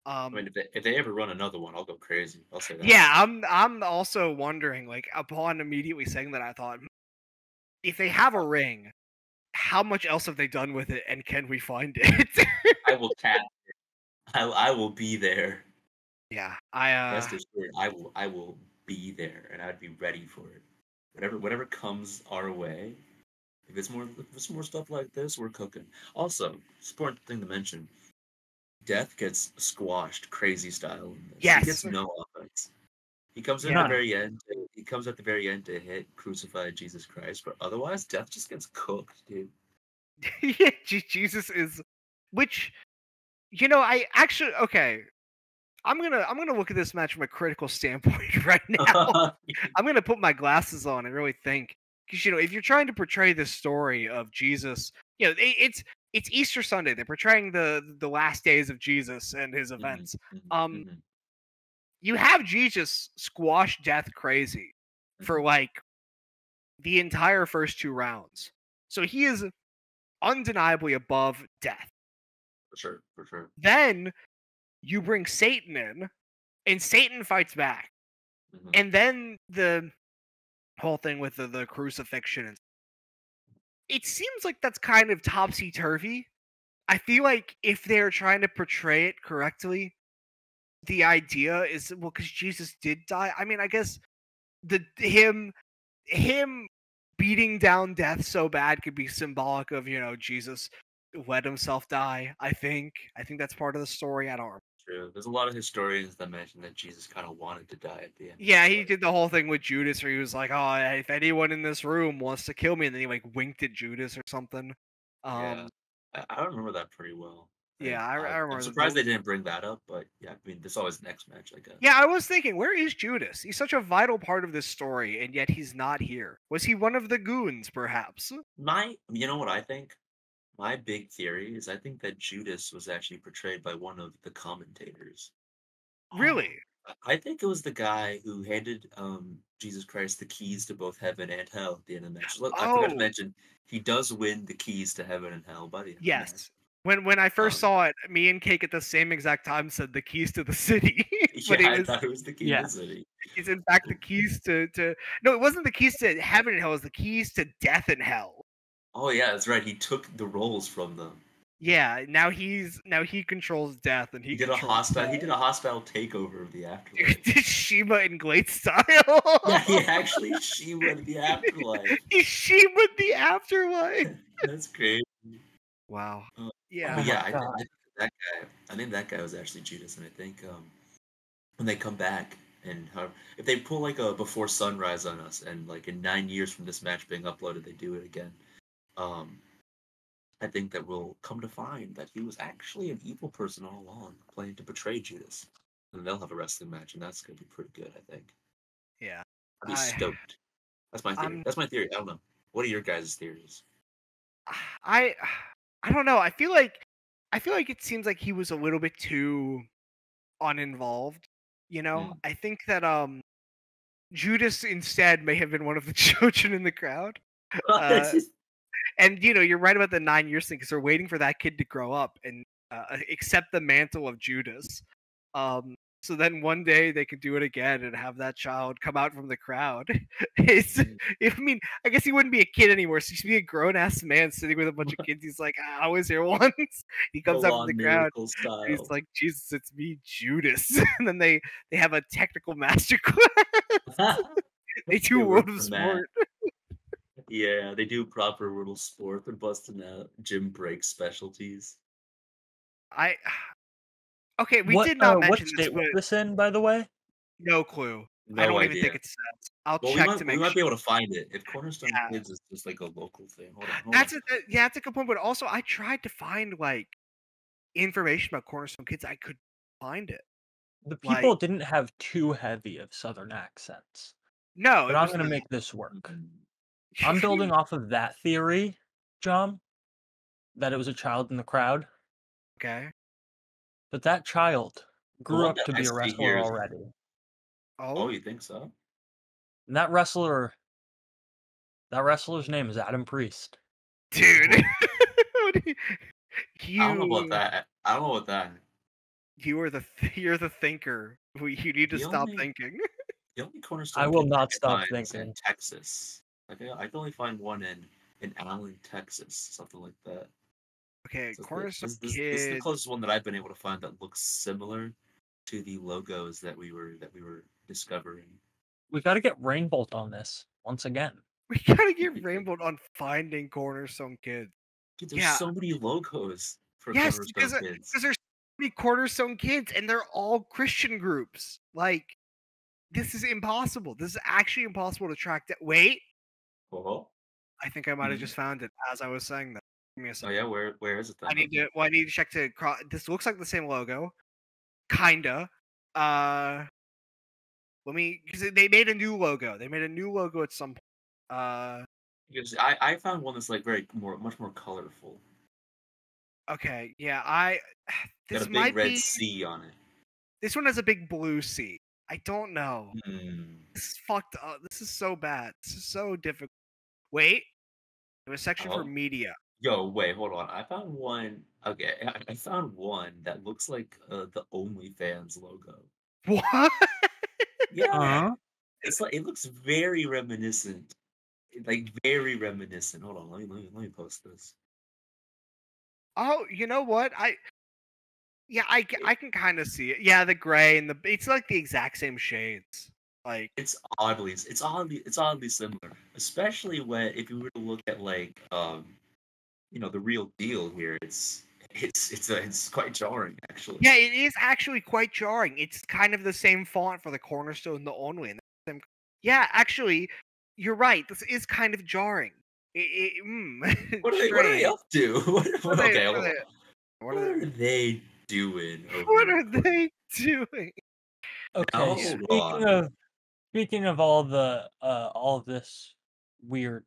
[SPEAKER 2] I mean, if they ever run another one, I'll go crazy. I'll say that.
[SPEAKER 1] Yeah, I'm also wondering, like, upon immediately saying that, I thought, if they have a ring, how much else have they done with it, and can we find it?
[SPEAKER 2] I will tap it. I will be there.
[SPEAKER 1] Yeah,
[SPEAKER 2] Rest assured, I will be there, and I'd be ready for it. Whatever comes our way. If it's more stuff like this, we're cooking. Also, it's an important thing to mention. Death gets squashed crazy style in this.
[SPEAKER 1] Yes.
[SPEAKER 2] He gets no offense. He comes at the very end. He comes at the very end to hit crucified Jesus Christ, but otherwise, Death just gets cooked, dude.
[SPEAKER 1] Yeah, Jesus is, which, I actually I'm gonna look at this match from a critical standpoint right now. I'm gonna put my glasses on and really think, because if you're trying to portray this story of Jesus, it's Easter Sunday. They're portraying the last days of Jesus and his events. You have Jesus squash Death crazy for like the entire first 2 rounds, so he is undeniably above Death.
[SPEAKER 2] For sure.
[SPEAKER 1] Then you bring Satan in, and Satan fights back. And then the whole thing with the crucifixion. It seems like that's kind of topsy-turvy. I feel like if they're trying to portray it correctly, the idea is, well, because Jesus did die. I mean, I guess him beating down Death so bad could be symbolic of, Jesus let himself die. I think that's part of the story. I don't remember.
[SPEAKER 2] True. There's a lot of historians that mention that Jesus kind of wanted to die at the end.
[SPEAKER 1] Yeah, he did the whole thing with Judas where he was like, "Oh, if anyone in this room wants to kill me," and then he like winked at Judas or something.
[SPEAKER 2] Yeah, I remember that pretty well.
[SPEAKER 1] Yeah, I remember.
[SPEAKER 2] I'm surprised they didn't bring that up, but yeah, I mean, there's always the next match, I guess.
[SPEAKER 1] Yeah, I was thinking, where is Judas? He's such a vital part of this story, and yet he's not here. Was he one of the goons, perhaps?
[SPEAKER 2] You know what I think? My big theory is I think that Judas was actually portrayed by one of the commentators.
[SPEAKER 1] Really?
[SPEAKER 2] I think it was the guy who handed Jesus Christ the keys to both heaven and hell at the end of the match. I forgot to mention, he does win the keys to heaven and hell by the end.
[SPEAKER 1] Yes. When I first saw it, me and Cake at the same exact time said the keys to the city.
[SPEAKER 2] But I thought it was the keys to the city.
[SPEAKER 1] It's in fact the keys to no, it wasn't the keys to heaven and hell, it was the keys to death and hell.
[SPEAKER 2] Oh yeah, that's right. He took the roles from them.
[SPEAKER 1] Yeah, now he controls Death, and he
[SPEAKER 2] did a hostile takeover of the afterlife.
[SPEAKER 1] Shima in Glade style.
[SPEAKER 2] Yeah, he actually Shima in the afterlife.
[SPEAKER 1] He Shima the afterlife.
[SPEAKER 2] That's crazy.
[SPEAKER 1] Wow.
[SPEAKER 2] Yeah. I think that guy was actually Judas, and I think when they come back and if they pull like a Before Sunrise on us, and like in 9 years from this match being uploaded, they do it again. I think that we'll come to find that he was actually an evil person all along, planning to betray Judas. And they'll have a wrestling match, and that's going to be pretty good, I think.
[SPEAKER 1] Yeah.
[SPEAKER 2] I'll be stoked. That's my theory. That's my theory. I don't know. What are your guys' theories?
[SPEAKER 1] I don't know. I feel like it seems like he was a little bit too uninvolved. I think that Judas instead may have been one of the children in the crowd. And you're right about the 9 years thing, because they're waiting for that kid to grow up and accept the mantle of Judas. So then one day they could do it again and have that child come out from the crowd. It's, I mean, I guess he wouldn't be a kid anymore. So he'd be a grown-ass man sitting with a bunch of kids. He's like, I was here once. He comes out from the crowd. And he's like, Jesus, it's me, Judas. And then they have a technical master class. They do World of Sport.
[SPEAKER 2] Yeah, they do proper World of Sport. They're busting out gym break specialties.
[SPEAKER 1] Okay, we did not mention
[SPEAKER 3] what state was this in, by the way?
[SPEAKER 1] No clue.
[SPEAKER 2] No
[SPEAKER 1] I don't
[SPEAKER 2] idea.
[SPEAKER 1] even think it says. I'll check to make sure.
[SPEAKER 2] We might be able to find it if Cornerstone Kids is just like a local thing. Hold on.
[SPEAKER 1] That's a good point. But also, I tried to find like information about Cornerstone Kids. I couldn't find it.
[SPEAKER 3] The people didn't have too heavy of Southern accents.
[SPEAKER 1] No,
[SPEAKER 3] but I'm going to make this work. I'm building off of that theory, John, that it was a child in the crowd.
[SPEAKER 1] Okay.
[SPEAKER 3] But that child grew up to be a wrestler already.
[SPEAKER 2] Oh, you think so?
[SPEAKER 3] And that wrestler's name is Adam Priest.
[SPEAKER 1] Dude.
[SPEAKER 2] I don't know about that.
[SPEAKER 1] You're the thinker. You need to stop thinking.
[SPEAKER 2] The only Cornerstone
[SPEAKER 3] I will
[SPEAKER 2] Kid
[SPEAKER 3] not
[SPEAKER 2] I
[SPEAKER 3] stop
[SPEAKER 2] find is
[SPEAKER 3] thinking.
[SPEAKER 2] in Texas. I can only find one in Allen, Texas, something like that.
[SPEAKER 1] Okay,
[SPEAKER 2] So
[SPEAKER 1] Cornerstone Kids.
[SPEAKER 2] This is the closest one that I've been able to find that looks similar to the logos that we were discovering.
[SPEAKER 3] We got to get Rainbolt on this once again.
[SPEAKER 1] We gotta get Rainbow on finding Cornerstone Kids.
[SPEAKER 2] Dude, there's so many logos for Cornerstone Kids.
[SPEAKER 1] Because there's so many Cornerstone Kids, and they're all Christian groups. Like, this is impossible. This is actually impossible to track down. Wait.
[SPEAKER 2] Oh.
[SPEAKER 1] I think I might have just found it as I was saying that. Give me a second.
[SPEAKER 2] Oh yeah, where is it then?
[SPEAKER 1] I need to check to this looks like the same logo. Kinda. Because they made a new logo. They made a new logo at some point.
[SPEAKER 2] Because I found one that's like much more colorful.
[SPEAKER 1] Okay, yeah, this
[SPEAKER 2] got a
[SPEAKER 1] might
[SPEAKER 2] big red
[SPEAKER 1] be,
[SPEAKER 2] C on it.
[SPEAKER 1] This one has a big blue C. I don't know. This is fucked up. This is so bad. This is so difficult. Wait, there's a section for media.
[SPEAKER 2] Yo, wait, hold on. I found one. Okay, I found one that looks like the OnlyFans logo.
[SPEAKER 1] What?
[SPEAKER 2] Yeah, it's like it looks very reminiscent. Like very reminiscent. Hold on, let me post this.
[SPEAKER 1] Oh, you know what? I can kind of see it. Yeah, the gray and it's like the exact same shades. Like
[SPEAKER 2] it's oddly similar, especially if you were to look at like the real deal here. It's quite jarring actually.
[SPEAKER 1] Yeah, it is actually quite jarring. It's kind of the same font for the Cornerstone and the Only. Yeah, actually, you're right. This is kind of jarring.
[SPEAKER 2] What are they up to? What are they doing?
[SPEAKER 1] What are they doing?
[SPEAKER 3] Okay, speaking of all of this weird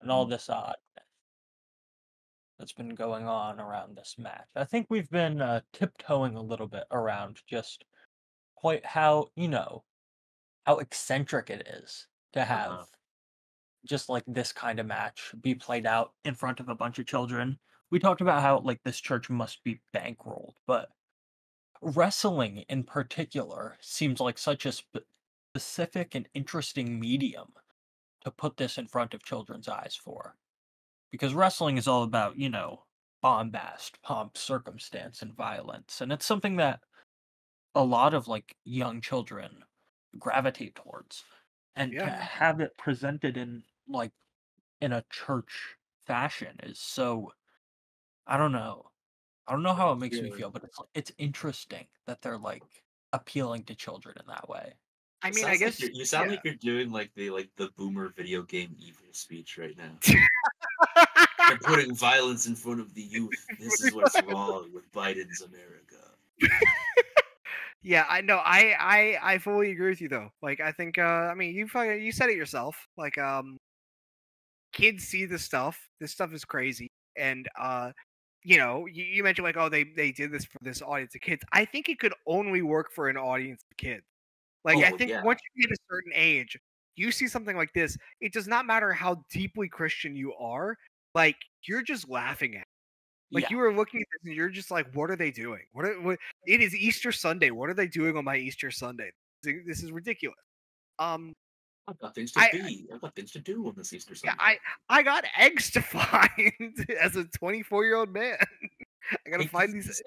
[SPEAKER 3] and all this odd that's been going on around this match, I think we've been tiptoeing a little bit around just quite how eccentric it is to have just like this kind of match be played out in front of a bunch of children. We talked about how like this church must be bankrolled, but wrestling in particular seems like such a specific and interesting medium to put this in front of children's eyes for. Because wrestling is all about, bombast, pomp, circumstance, and violence. And it's something that a lot of like young children gravitate towards. And to have it presented in a church fashion is so, I don't know how it makes me feel, but it's interesting that they're like appealing to children in that way.
[SPEAKER 1] I mean, I guess
[SPEAKER 2] you sound like you're doing like the boomer video game evil speech right now. They're putting violence in front of the youth. This is what's wrong with Biden's America.
[SPEAKER 1] Yeah, I know. I fully agree with you though. Like, I think I mean, you said it yourself. Like, kids see this stuff. This stuff is crazy, and you mentioned like, oh, they did this for this audience of kids. I think it could only work for an audience of kids. Like, I think once you hit a certain age, you see something like this. It does not matter how deeply Christian you are. Like, you're just laughing at it. Like you were looking at this and you're just like, what are they doing? What? It is Easter Sunday. What are they doing on my Easter Sunday? This is ridiculous.
[SPEAKER 2] I've got things to be. I've got things to do on this Easter Sunday.
[SPEAKER 1] Yeah, I got eggs to find as a 24-year-old man. I gotta find these.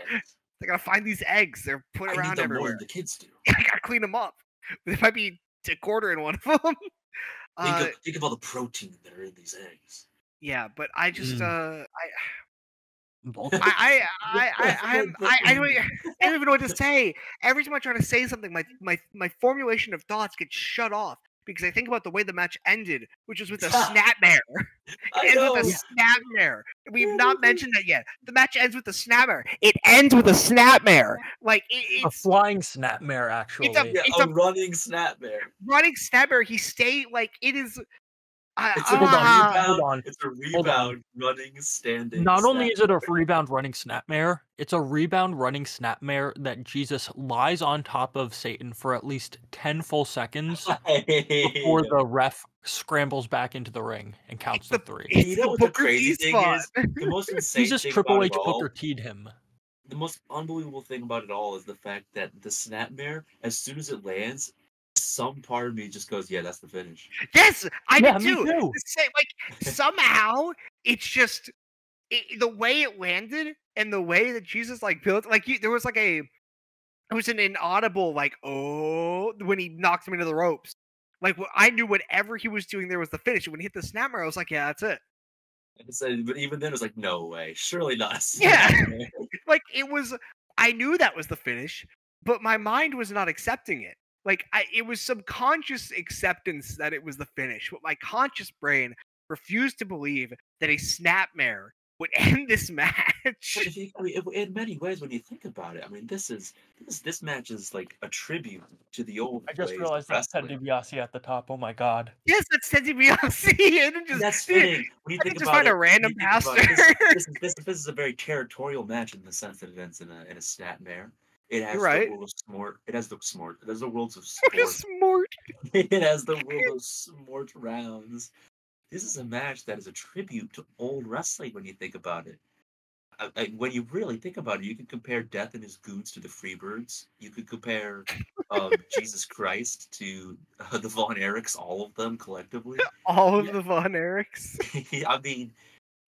[SPEAKER 1] I gotta find these eggs. They're put around
[SPEAKER 2] them
[SPEAKER 1] everywhere.
[SPEAKER 2] More than the kids do.
[SPEAKER 1] I gotta clean them up. There might be a quarter in one of them.
[SPEAKER 2] Think of all the protein that are in these eggs.
[SPEAKER 1] Yeah, but I just I don't even know what to say. Every time I try to say something, my formulation of thoughts gets shut off because I think about the way the match ended, which was with a snapmare. It ends with a snapmare. We've not mentioned that yet. The match ends with a snapmare. It ends with a snapmare. Like it's
[SPEAKER 3] a flying snapmare, actually.
[SPEAKER 2] It's a running snapmare.
[SPEAKER 1] Running snapmare. He stayed like it is.
[SPEAKER 2] Hold on. It's a rebound running standing.
[SPEAKER 3] Not only is it a rebound running snapmare, it's a rebound running snapmare that Jesus lies on top of Satan for at least 10 full seconds before the ref scrambles back into the ring and counts the 3.
[SPEAKER 2] You know what the crazy thing is? The most insane
[SPEAKER 3] Jesus
[SPEAKER 2] thing
[SPEAKER 3] Triple
[SPEAKER 2] about
[SPEAKER 3] H
[SPEAKER 2] it all,
[SPEAKER 3] Booker T'd him.
[SPEAKER 2] The most unbelievable thing about it all is the fact that the snapmare, as soon as it lands, some part of me just goes, yeah, that's the finish.
[SPEAKER 1] Yes, I do too.
[SPEAKER 3] Me too.
[SPEAKER 1] Like somehow it's just the way it landed and the way that Jesus like built. Like there was like it was an inaudible like when he knocked him into the ropes. Like I knew whatever he was doing there was the finish. When he hit the snapmare, I was like, yeah, that's it.
[SPEAKER 2] But even then, it was like, no way, surely not.
[SPEAKER 1] Yeah, like it was. I knew that was the finish, but my mind was not accepting it. Like, it was subconscious acceptance that it was the finish, but my conscious brain refused to believe that a snapmare would end this match.
[SPEAKER 2] In many ways, when you think about it, I mean, this match is like a tribute to the old.
[SPEAKER 3] I just realized that's Ted DiBiase at the top. Oh my god!
[SPEAKER 1] Yes, that's Ted DiBiase.
[SPEAKER 2] That's fitting. When you think
[SPEAKER 1] just
[SPEAKER 2] about
[SPEAKER 1] find
[SPEAKER 2] it,
[SPEAKER 1] a random pastor.
[SPEAKER 2] This is a very territorial match in the sense that it ends in a snapmare. It has
[SPEAKER 1] right.
[SPEAKER 2] the world of smort. It has the smort. It has the worlds of sport. It has the world of smort rounds. This is a match that is a tribute to old wrestling when you think about it. When you really think about it, you can compare Death and his goons to the Freebirds. You could compare Jesus Christ to the Von Erichs, all of them collectively.
[SPEAKER 1] All of the Von Erichs.
[SPEAKER 2] I mean,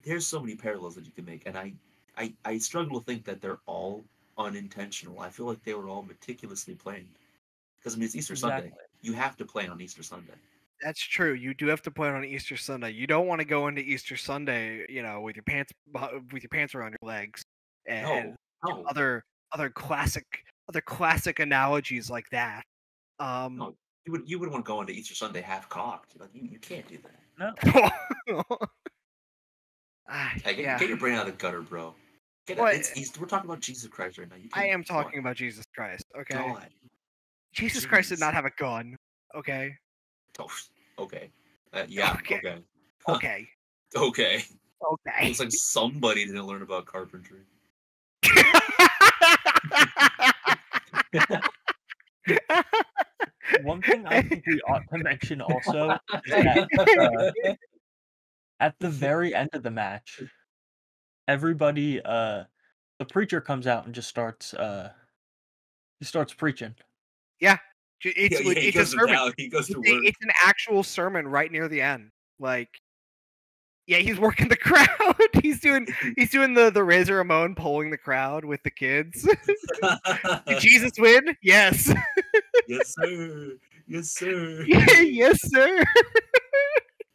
[SPEAKER 2] there's so many parallels that you can make, and I struggle to think that they're all unintentional. I feel like they were all meticulously planned. Because I mean, it's Easter Sunday. You have to play on Easter Sunday.
[SPEAKER 1] That's true. You do have to play on Easter Sunday. You don't want to go into Easter Sunday, with your pants around your legs and other classic analogies like that.
[SPEAKER 2] No, you would want to go into Easter Sunday half cocked. Like you can't do that.
[SPEAKER 1] No.
[SPEAKER 2] Get your brain out of the gutter, bro. It's Easter. We're talking about Jesus Christ right now.
[SPEAKER 1] I am talking about Jesus Christ. Okay.
[SPEAKER 2] God.
[SPEAKER 1] Jesus Christ did not have a gun. Okay.
[SPEAKER 2] Oh, okay. Yeah. Okay.
[SPEAKER 1] Okay.
[SPEAKER 2] Okay.
[SPEAKER 1] Okay.
[SPEAKER 2] Looks like somebody didn't learn about carpentry.
[SPEAKER 3] One thing I think we ought to mention also is that at the very end of the match, everybody, the preacher comes out and just starts preaching.
[SPEAKER 1] Yeah. It's a sermon.
[SPEAKER 2] He goes to work.
[SPEAKER 1] It's an actual sermon right near the end. Like, yeah, he's working the crowd. He's doing the Razor Ramon polling the crowd with the kids. Did Jesus win? Yes.
[SPEAKER 2] Yes, sir. Yes, sir.
[SPEAKER 1] Yes, sir.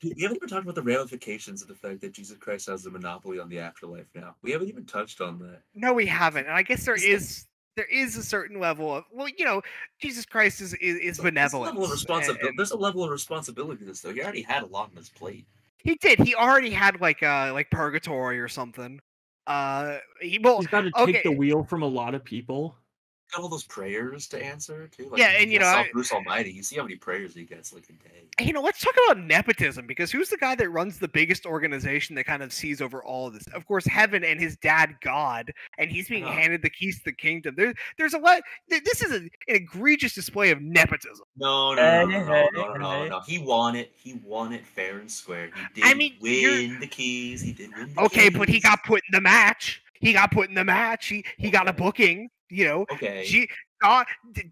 [SPEAKER 2] We haven't even talked about the ramifications of the fact that Jesus Christ has a monopoly on the afterlife now. We haven't even touched on that.
[SPEAKER 1] No, we haven't. And I guess there is a certain level of, Jesus Christ is benevolent.
[SPEAKER 2] There's a level of responsibility to this, though. He already had a lot on his plate.
[SPEAKER 1] He did. He already had like purgatory or something. He's
[SPEAKER 3] got to take the wheel from a lot of people.
[SPEAKER 2] Got all those prayers to answer too.
[SPEAKER 1] Like, yeah, and
[SPEAKER 2] Bruce Almighty. You see how many prayers he gets like a day.
[SPEAKER 1] Let's talk about nepotism, because who's the guy that runs the biggest organization that kind of sees over all of this? Of course, heaven and his dad God, and he's being handed the keys to the kingdom. There's a lot. This is an egregious display of nepotism.
[SPEAKER 2] No. He won it fair and square. He did win the keys. He did win the keys.
[SPEAKER 1] But he got put in the match. he got put in the match. He got a booking.
[SPEAKER 2] Okay.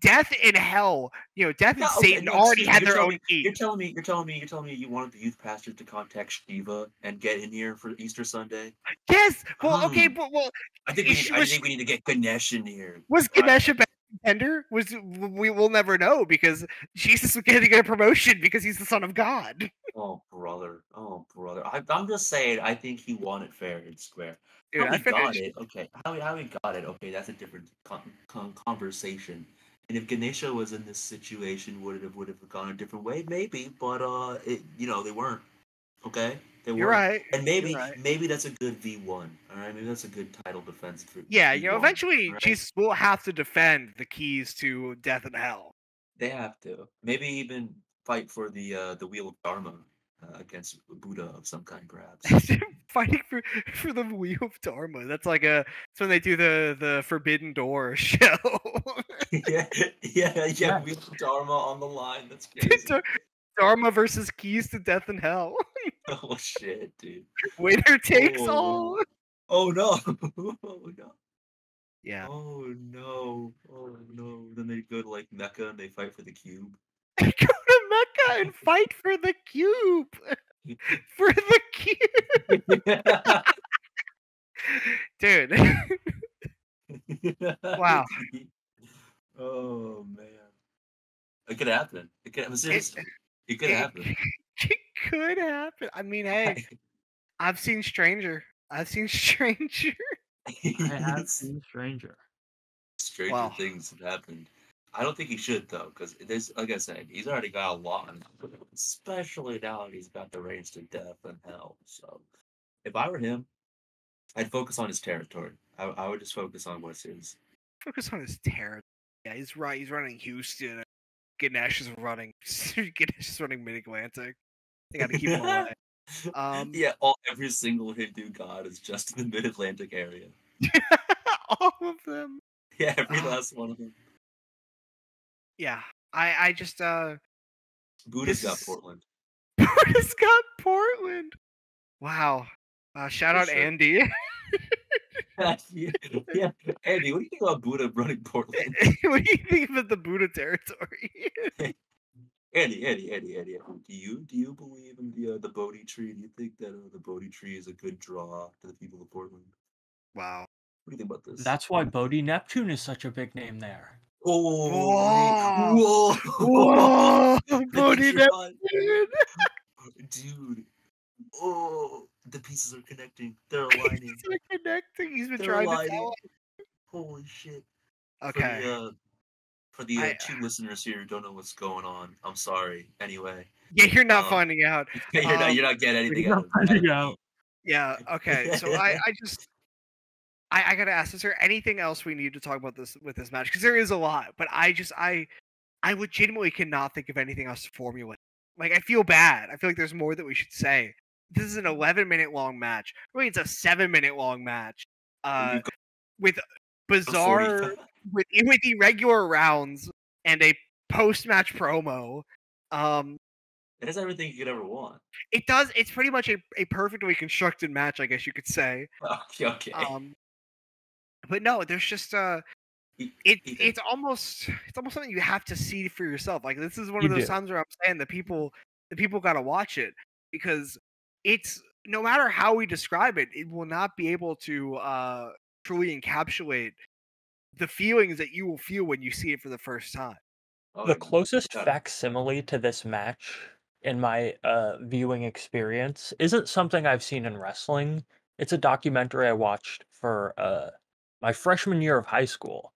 [SPEAKER 1] Death and Hell. Death and Satan already had their own key.
[SPEAKER 2] You're telling me you wanted the youth pastors to contact Shiva and get in here for Easter Sunday?
[SPEAKER 1] Yes. Well, okay, but
[SPEAKER 2] I think we need to get Ganesh in here.
[SPEAKER 1] Was Ganesh a bad contender? We will never know because Jesus was going to get a promotion because he's the son of God.
[SPEAKER 2] Oh brother. I'm just saying. I think he won it fair and square.
[SPEAKER 1] Dude,
[SPEAKER 2] how he got it? Okay. How he got it? Okay, that's a different conversation. And if Ganesha was in this situation, would have gone a different way? Maybe, but they weren't. Okay,
[SPEAKER 1] You're right.
[SPEAKER 2] And maybe that's a good V1. All right, maybe that's a good title defense for.
[SPEAKER 1] Yeah,
[SPEAKER 2] V1,
[SPEAKER 1] eventually
[SPEAKER 2] right?
[SPEAKER 1] Jesus will have to defend the keys to death and hell.
[SPEAKER 2] They have to. Maybe even fight for the wheel of Dharma against Buddha of some kind, perhaps.
[SPEAKER 1] Fighting for the wheel of Dharma. That's like it's when they do the Forbidden Door show.
[SPEAKER 2] yeah. Wheel of Dharma on the line. That's crazy.
[SPEAKER 1] Dharma versus keys to death and hell.
[SPEAKER 2] Oh shit, dude.
[SPEAKER 1] Winner takes all.
[SPEAKER 2] Oh no. Oh no.
[SPEAKER 1] Yeah.
[SPEAKER 2] Oh no. Then they go to like Mecca and they fight for the cube.
[SPEAKER 1] They go to Mecca and fight for the cube. For the cube. Dude. Wow.
[SPEAKER 2] Oh man. It could happen. It could happen. Seriously. It could happen.
[SPEAKER 1] It could happen. I mean, hey, I've seen Stranger.
[SPEAKER 3] I have seen Stranger.
[SPEAKER 2] Stranger things have happened. I don't think he should though, because there's, like I said, he's already got a lot on him, especially now that he's got the reins to death and hell. So, if I were him, I'd focus on his territory. I would just focus on what's his.
[SPEAKER 1] Focus on his territory. Yeah, he's right. He's running Houston. Ganesh is running Mid-Atlantic. They got to keep him away.
[SPEAKER 2] Yeah, every single Hindu god is just in the Mid-Atlantic area.
[SPEAKER 1] All of them.
[SPEAKER 2] Yeah, every last one of them.
[SPEAKER 1] Yeah, I just
[SPEAKER 2] Buddha's got Portland.
[SPEAKER 1] Buddha's got Portland. Wow. Shout out Andy.
[SPEAKER 2] Yeah, Andy, what do you think about Buddha running Portland?
[SPEAKER 1] What do you think about the Buddha territory?
[SPEAKER 2] Andy, do you believe in the Bodhi tree? Do you think that the Bodhi tree is a good draw to the people of Portland?
[SPEAKER 1] Wow.
[SPEAKER 2] What do you think about this?
[SPEAKER 3] That's why Bodhi Neptune is such a big name there.
[SPEAKER 2] Whoa!
[SPEAKER 1] Bodhi Neptune!
[SPEAKER 2] Dude. Oh, the pieces are connecting. They're aligning.
[SPEAKER 1] He's been trying to tell us.
[SPEAKER 2] Holy shit.
[SPEAKER 1] Okay.
[SPEAKER 2] For the two listeners here who don't know what's going on, I'm sorry. Anyway.
[SPEAKER 1] Yeah, you're not finding out.
[SPEAKER 2] You're not getting anything out.
[SPEAKER 1] Yeah, okay. So I gotta ask, is there anything else we need to talk about with this match? Because there is a lot, but I legitimately cannot think of anything else to formulate. Like, I feel bad. I feel like there's more that we should say. This is an 11-minute long match. Really, it's a 7-minute long match. With bizarre, with irregular rounds and a post-match promo.
[SPEAKER 2] It has everything you could ever want.
[SPEAKER 1] It does. It's pretty much a perfectly constructed match, I guess you could say.
[SPEAKER 2] Okay.
[SPEAKER 1] But no, there's just it's almost something you have to see for yourself. Like, this is one of those times where I'm saying the people gotta watch it, because it's, no matter how we describe it, it will not be able to truly encapsulate the feelings that you will feel when you see it for the first time.
[SPEAKER 3] The closest facsimile to this match in my viewing experience isn't something I've seen in wrestling. It's a documentary I watched for my freshman year of high school,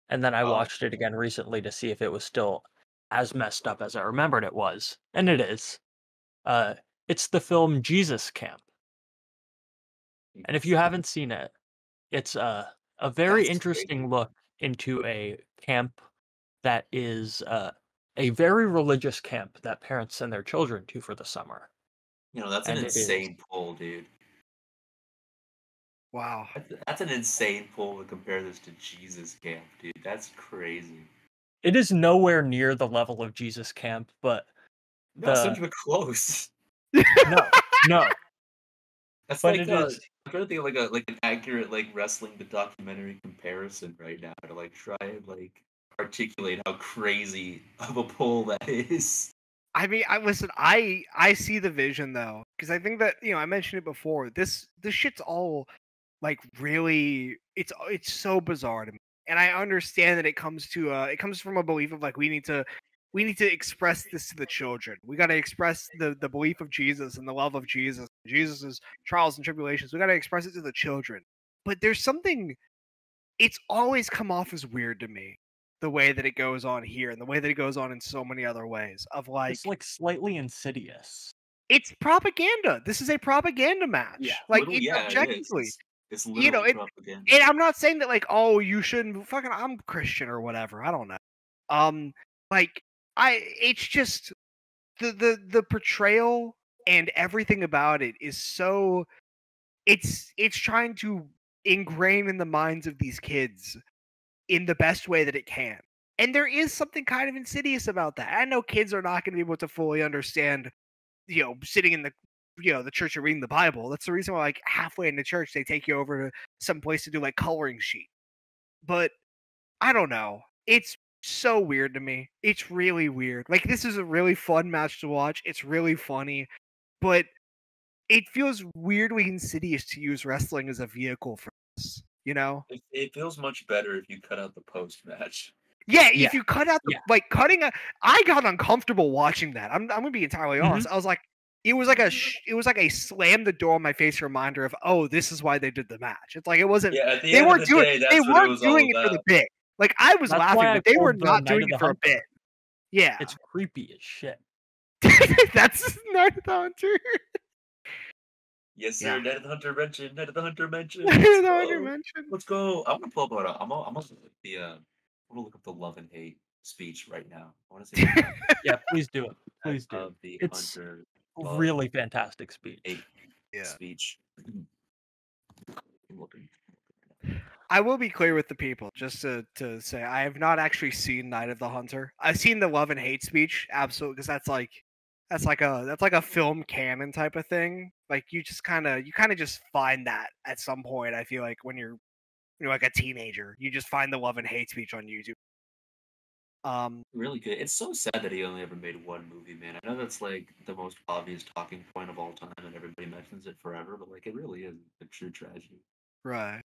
[SPEAKER 3] and then I watched it again recently to see if it was still as messed up as I remembered it was, and it is. It's the film Jesus Camp, and if you haven't seen it, it's a very interesting look into a camp that is a very religious camp that parents send their children to for the summer.
[SPEAKER 2] That's an insane pull, dude.
[SPEAKER 1] Wow.
[SPEAKER 2] That's an insane pull to compare this to Jesus Camp, dude. That's crazy.
[SPEAKER 3] It is nowhere near the level of Jesus Camp, but
[SPEAKER 2] it's not even close.
[SPEAKER 3] No.
[SPEAKER 2] That's
[SPEAKER 3] but
[SPEAKER 2] like
[SPEAKER 3] it is.
[SPEAKER 2] trying to think of like an accurate like wrestling the documentary comparison right now to like try and like articulate how crazy of a pull that is.
[SPEAKER 1] I mean, I see the vision though, because I think that I mentioned it before. This shit's all like really, it's so bizarre to me, and I understand that it comes from a belief of like we need to express this to the children. We got to express the belief of Jesus and the love of Jesus's trials and tribulations. We got to express it to the children. But there's something. It's always come off as weird to me, the way that it goes on here and the way that it goes on in so many other ways. Of like,
[SPEAKER 3] it's like slightly insidious.
[SPEAKER 1] It's propaganda. This is a propaganda match.
[SPEAKER 3] Yeah,
[SPEAKER 1] like
[SPEAKER 2] objectively. It's literally propaganda.
[SPEAKER 1] And I'm not saying that like, oh, you shouldn't fucking. I'm Christian or whatever. I don't know. It's just the portrayal and everything about it is so. It's trying to ingrain in the minds of these kids in the best way that it can. And there is something kind of insidious about that. I know kids are not going to be able to fully understand, sitting in the the church and reading the Bible. That's the reason why like halfway in the church they take you over to some place to do like coloring sheet. But I don't know. It's so weird to me. It's really weird. Like this is a really fun match to watch. It's really funny, but it feels weirdly insidious to use wrestling as a vehicle for this.
[SPEAKER 2] It feels much better if you cut out the post match.
[SPEAKER 1] Yeah, if you cut out the I got uncomfortable watching that. I'm gonna be entirely honest. I was like, it was like a slam the door in my face reminder of, oh, this is why they did the match. It's like it wasn't. They weren't doing it for the bit. Like I was laughing, but they were not doing it for a bit. Yeah,
[SPEAKER 3] it's creepy as shit.
[SPEAKER 1] That's Night of the Hunter.
[SPEAKER 2] Yes, sir. Night of the Hunter mentioned. Night of the Hunter mentioned. Let's go. I'm gonna pull up. I'm gonna look up the love and hate speech right now. I want to see.
[SPEAKER 3] Yeah, please do it. Please do. It's
[SPEAKER 2] Hunter
[SPEAKER 3] really fantastic speech.
[SPEAKER 2] Speech.
[SPEAKER 1] I will be clear with the people, just to say I have not actually seen Night of the Hunter. I've seen the love and hate speech, absolutely, because that's like a film canon type of thing. Like you kind of just find that at some point. I feel like when you're like a teenager, you just find the love and hate speech on YouTube.
[SPEAKER 2] Really good. It's so sad that he only ever made one movie, man. I know that's like the most obvious talking point of all time, and everybody mentions it forever. But like, it really is a true tragedy.
[SPEAKER 1] Right.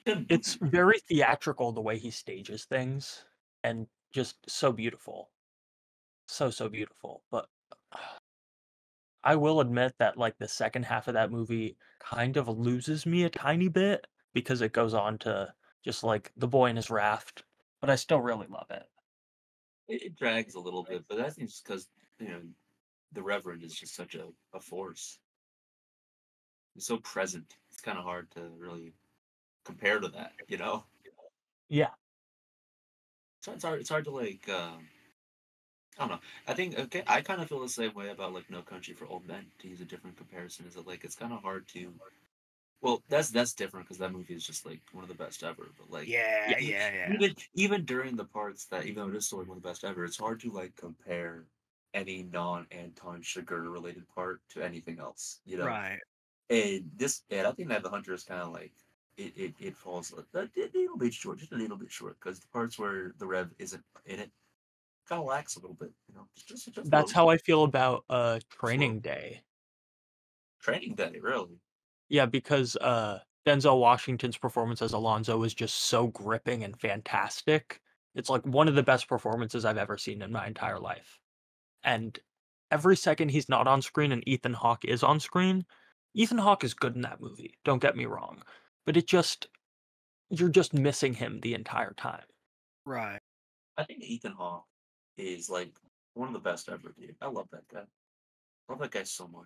[SPEAKER 3] It's very theatrical the way he stages things, and just so beautiful, so beautiful. But I will admit that like the second half of that movie kind of loses me a tiny bit because it goes on to just like the boy in his raft, but I still really love it.
[SPEAKER 2] It drags a little bit, but that's just because the Reverend is just such a force. He's so present. It's kind of hard to really compare to that,
[SPEAKER 3] Yeah.
[SPEAKER 2] So it's hard to like. I don't know. I think I kind of feel the same way about like No Country for Old Men. To use a different comparison, is that like it's kind of hard to. Well, that's different because that movie is just like one of the best ever. But like,
[SPEAKER 1] yeah.
[SPEAKER 2] Even during the parts that, even though it is still like one of the best ever, it's hard to like compare any non-Anton Chigurh related part to anything else.
[SPEAKER 1] Right.
[SPEAKER 2] And I think that the Hunter is kind of like it falls a little bit short, just a little bit short, because the parts where the Rev isn't in it kind of lacks a little bit. Just
[SPEAKER 3] that's how I feel about Training Day.
[SPEAKER 2] Training Day, really?
[SPEAKER 3] Yeah, because Denzel Washington's performance as Alonzo is just so gripping and fantastic. It's like one of the best performances I've ever seen in my entire life. And every second he's not on screen and Ethan Hawke is on screen, Ethan Hawke is good in that movie, don't get me wrong. But you're just missing him the entire time.
[SPEAKER 1] Right.
[SPEAKER 2] I think Ethan Hawke is like one of the best ever, dude. I love that guy. I love that guy so much.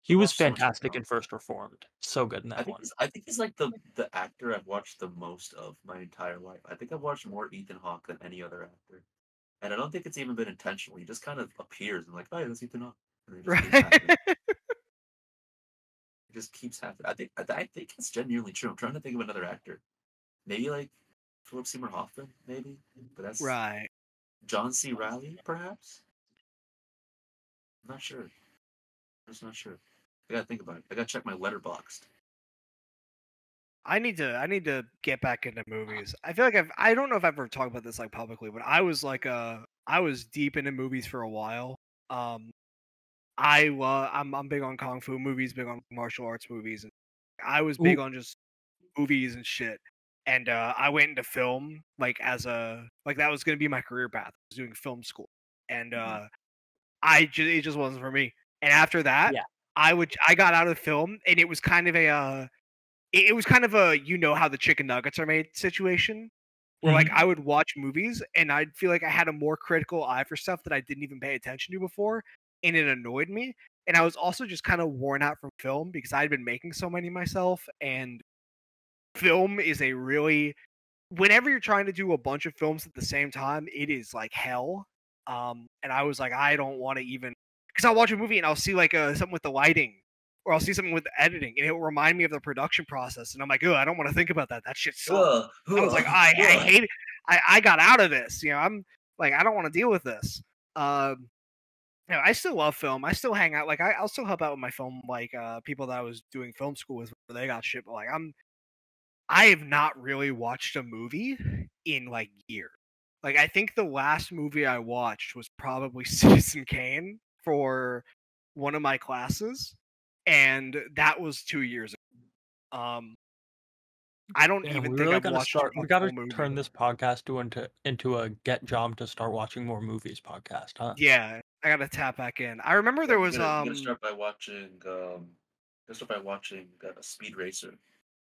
[SPEAKER 3] He was fantastic in First Reformed. So good in that one.
[SPEAKER 2] I think he's like the actor I've watched the most of my entire life. I think I've watched more Ethan Hawke than any other actor. And I don't think it's even been intentional. He just kind of appears and like, oh, yeah, that's Ethan Hawke.
[SPEAKER 1] Right.
[SPEAKER 2] It just keeps happening. I think it's genuinely true. I'm trying to think of another actor. Maybe like Philip Seymour Hoffman, maybe. But that's
[SPEAKER 1] right.
[SPEAKER 2] John C. Reilly, perhaps? I'm not sure. I'm just not sure. I gotta think about it. I gotta check my Letterboxd.
[SPEAKER 1] I need to get back into movies. I feel like I don't know if I've ever talked about this like publicly, but I was deep into movies for a while. I'm big on kung fu movies, big on martial arts movies, and I was big
[SPEAKER 3] Ooh.
[SPEAKER 1] on just movies and shit. And I went into film like that was gonna be my career path. I was doing film school, and it just wasn't for me. And after that,
[SPEAKER 3] Yeah.
[SPEAKER 1] I got out of film, and it was kind of it was kind of a you know how the chicken nuggets are made situation, where like I would watch movies and I'd feel like I had a more critical eye for stuff that I didn't even pay attention to before, and it annoyed me. And I was also just kind of worn out from film because I'd been making so many myself, and film is a really whenever you're trying to do a bunch of films at the same time, it is like hell. And I was like, I don't want to even because I'll watch a movie and I'll see like something with the lighting, or I'll see something with the editing, and it will remind me of the production process, and I'm like, oh, I don't want to think about that. That shit sucks. I was like, I hate it. I got out of this. I'm like, I don't want to deal with this. I still love film. I still hang out. Like, I'll still help out with my film, like people that I was doing film school with, where they got shit. But like, I have not really watched a movie in like years. Like, I think the last movie I watched was probably Citizen Kane for one of my classes, and that was 2 years ago. I don't
[SPEAKER 3] Yeah,
[SPEAKER 1] even
[SPEAKER 3] we
[SPEAKER 1] think
[SPEAKER 3] really
[SPEAKER 1] I've
[SPEAKER 3] gotta
[SPEAKER 1] watched
[SPEAKER 3] start.
[SPEAKER 1] a
[SPEAKER 3] We gotta
[SPEAKER 1] full movie.
[SPEAKER 3] turn this podcast into a get Jom to start watching more movies podcast, huh?
[SPEAKER 1] Yeah, I gotta tap back in. I remember there was
[SPEAKER 2] I'm gonna start by watching. Speed Racer.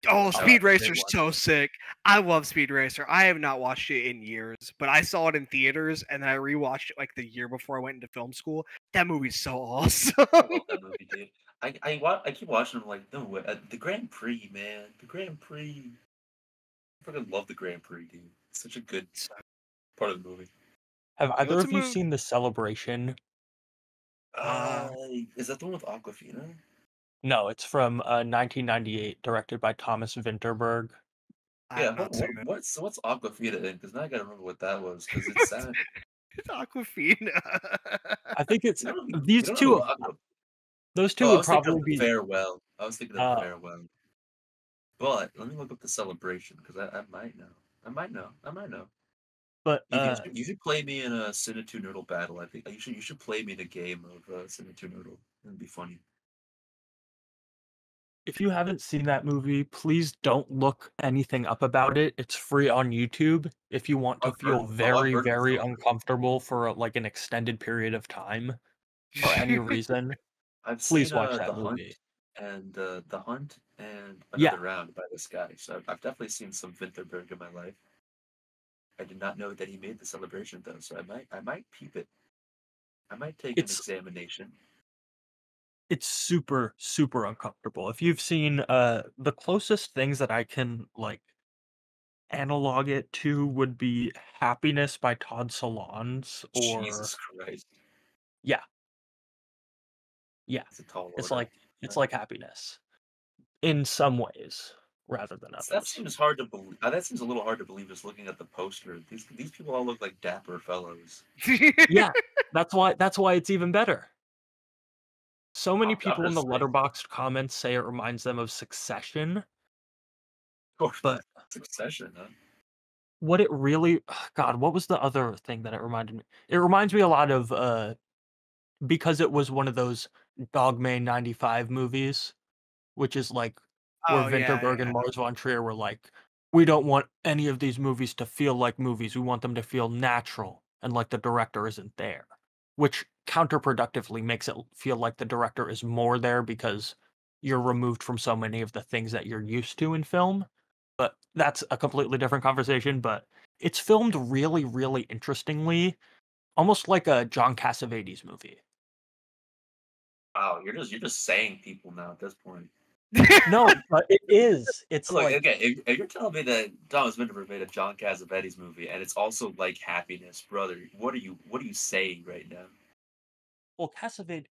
[SPEAKER 1] Oh, Speed
[SPEAKER 3] great
[SPEAKER 1] Racer's
[SPEAKER 3] one.
[SPEAKER 1] so sick. I love Speed Racer. I have not watched it in years, but I saw it in theaters, and then I rewatched it like the year before I went into film school. That movie's so awesome.
[SPEAKER 2] I love that movie, dude. I keep watching them like, no way. The Grand Prix, man. The Grand Prix. I fucking love the Grand Prix, dude. It's such a good part of the movie.
[SPEAKER 3] Have either
[SPEAKER 1] What's
[SPEAKER 3] of
[SPEAKER 1] a
[SPEAKER 3] you
[SPEAKER 1] movie?
[SPEAKER 3] seen The Celebration?
[SPEAKER 2] Is that the one with Aquafina?
[SPEAKER 3] No, it's from 1998, directed by Thomas Vinterberg.
[SPEAKER 1] I have not seen it.
[SPEAKER 2] What's Aquafina in? Because now I gotta remember what that was. Because it's sad.
[SPEAKER 1] It's Aquafina.
[SPEAKER 3] I think it's
[SPEAKER 2] You
[SPEAKER 3] these
[SPEAKER 2] don't know
[SPEAKER 3] two.
[SPEAKER 2] who Aqua-
[SPEAKER 3] Those two
[SPEAKER 2] Oh, I
[SPEAKER 3] would
[SPEAKER 2] was thinking
[SPEAKER 3] probably
[SPEAKER 2] of
[SPEAKER 3] be.
[SPEAKER 2] Farewell. I was thinking of
[SPEAKER 3] Uh,
[SPEAKER 2] Farewell. But let me look up the Celebration because I might know. I might know.
[SPEAKER 3] but
[SPEAKER 2] Ethan, you should play me in a Sinatu Noodle battle. I think you should play me in a game of Sinatu Noodle. It'd be funny.
[SPEAKER 3] if you haven't seen that movie, please don't look anything up about it. It's free on YouTube. If you want to feel very, very uncomfortable for like an extended period of time, for any reason, please
[SPEAKER 2] seen
[SPEAKER 3] watch that movie.
[SPEAKER 2] The Hunt and
[SPEAKER 3] Yeah.
[SPEAKER 2] Another Round by this guy. So I've definitely seen some Vinterberg in my life. I did not know that he made the Celebration though, so I might peep it. I might take an examination.
[SPEAKER 3] It's super, super uncomfortable. If you've seen the closest things that I can like analog it to would be Happiness by Todd Solondz, or
[SPEAKER 2] Jesus Christ.
[SPEAKER 3] yeah.
[SPEAKER 2] It's a tall order.
[SPEAKER 3] It's like Happiness in some ways rather than others.
[SPEAKER 2] That seems hard to believe. That seems a little hard to believe just looking at the poster. These people all look like dapper fellows.
[SPEAKER 3] Yeah, that's why it's even better. So many people in the Letterboxd comments say it reminds them of Succession. But
[SPEAKER 2] Succession, huh?
[SPEAKER 3] What it really, God, what was the other thing that it reminded me? It reminds me a lot of because it was one of those Dogma 95 movies, which is like where Vinterberg and Lars von Trier were like, we don't want any of these movies to feel like movies. We want them to feel natural and like the director isn't there, which counterproductively makes it feel like the director is more there because you're removed from so many of the things that you're used to in film. But that's a completely different conversation. But it's filmed really, really interestingly, almost like a John Cassavetes movie.
[SPEAKER 2] Wow, you're just saying people now at this point.
[SPEAKER 3] No, but it is. It's
[SPEAKER 2] Look,
[SPEAKER 3] like,
[SPEAKER 2] okay, if you're telling me that Thomas Vinterberg made a John Cassavetes movie and it's also like Happiness, brother, what are you saying right now?
[SPEAKER 3] well, Cassavetes,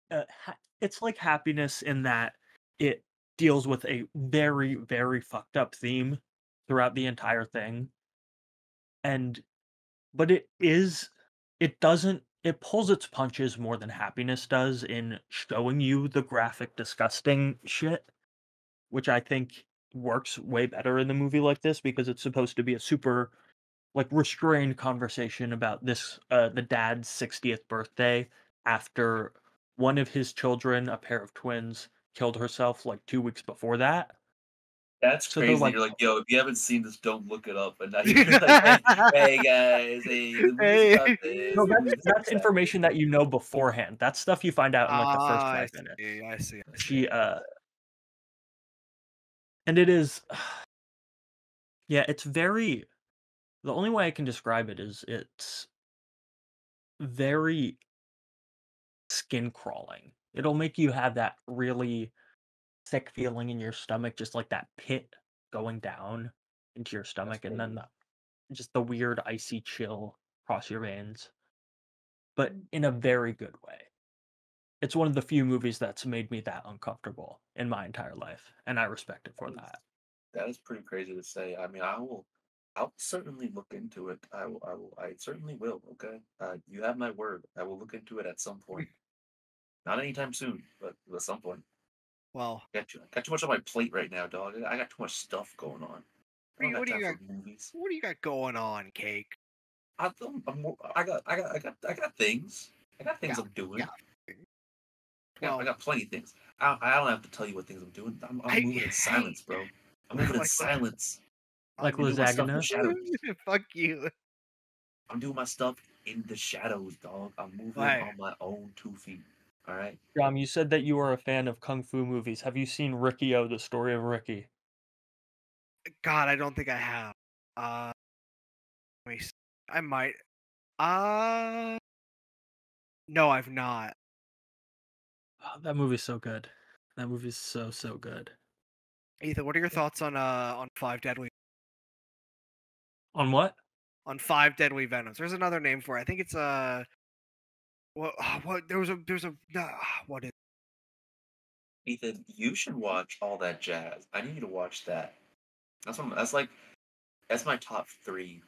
[SPEAKER 3] it's like Happiness in that it deals with a very, very fucked up theme throughout the entire thing. But it pulls its punches more than Happiness does in showing you the graphic, disgusting shit, which I think works way better in the movie like this because it's supposed to be a super like restrained conversation about this the dad's 60th birthday after one of his children, a pair of twins, killed herself like 2 weeks before that.
[SPEAKER 2] That's
[SPEAKER 3] So
[SPEAKER 2] crazy.
[SPEAKER 3] like,
[SPEAKER 2] You're like, yo, if you haven't seen this, don't look it up. And now you're like, hey guys, hey, the movie's about this.
[SPEAKER 3] No, that's information that you know beforehand. That's stuff you find out in like the first 5 minutes.
[SPEAKER 1] I see.
[SPEAKER 3] She and it is yeah, it's very the only way I can describe it is it's very skin crawling. It'll make you have that really sick feeling in your stomach, just like that pit going down into your stomach, and then just the weird icy chill across your veins, but in a very good way. It's one of the few movies that's made me that uncomfortable in my entire life, and I respect it for that.
[SPEAKER 2] That is pretty crazy to say. I mean, I'll certainly look into it. I certainly will. Okay, you have my word. I will look into it at some point. Not anytime soon, but at some point.
[SPEAKER 1] Well,
[SPEAKER 2] got too much on my plate right now, dog. I got too much stuff going on.
[SPEAKER 1] What do you got going on, Cake?
[SPEAKER 2] I got things. I got things I'm doing. I got plenty of things. I don't have to tell you what things I'm doing. I'm moving in silence, bro. I'm moving in silence.
[SPEAKER 3] Like lasagna.
[SPEAKER 1] Fuck you.
[SPEAKER 2] I'm doing my stuff in the shadows, dog. I'm moving on my own 2 feet. All right.
[SPEAKER 3] Dom, you said that you are a fan of kung fu movies. Have you seen Ricky-O, The Story of Ricky?
[SPEAKER 1] God, I don't think I have. Let me see. I might. No, I've not.
[SPEAKER 3] Oh, that movie's so good. That movie's so good.
[SPEAKER 1] Ethan, what are your thoughts on 5 Deadly?
[SPEAKER 3] On what?
[SPEAKER 1] On 5 Deadly Venoms. There's another name for it. I think it's what there's a what is
[SPEAKER 2] Ethan, you should watch All That Jazz. I need you to watch that. That's my top 3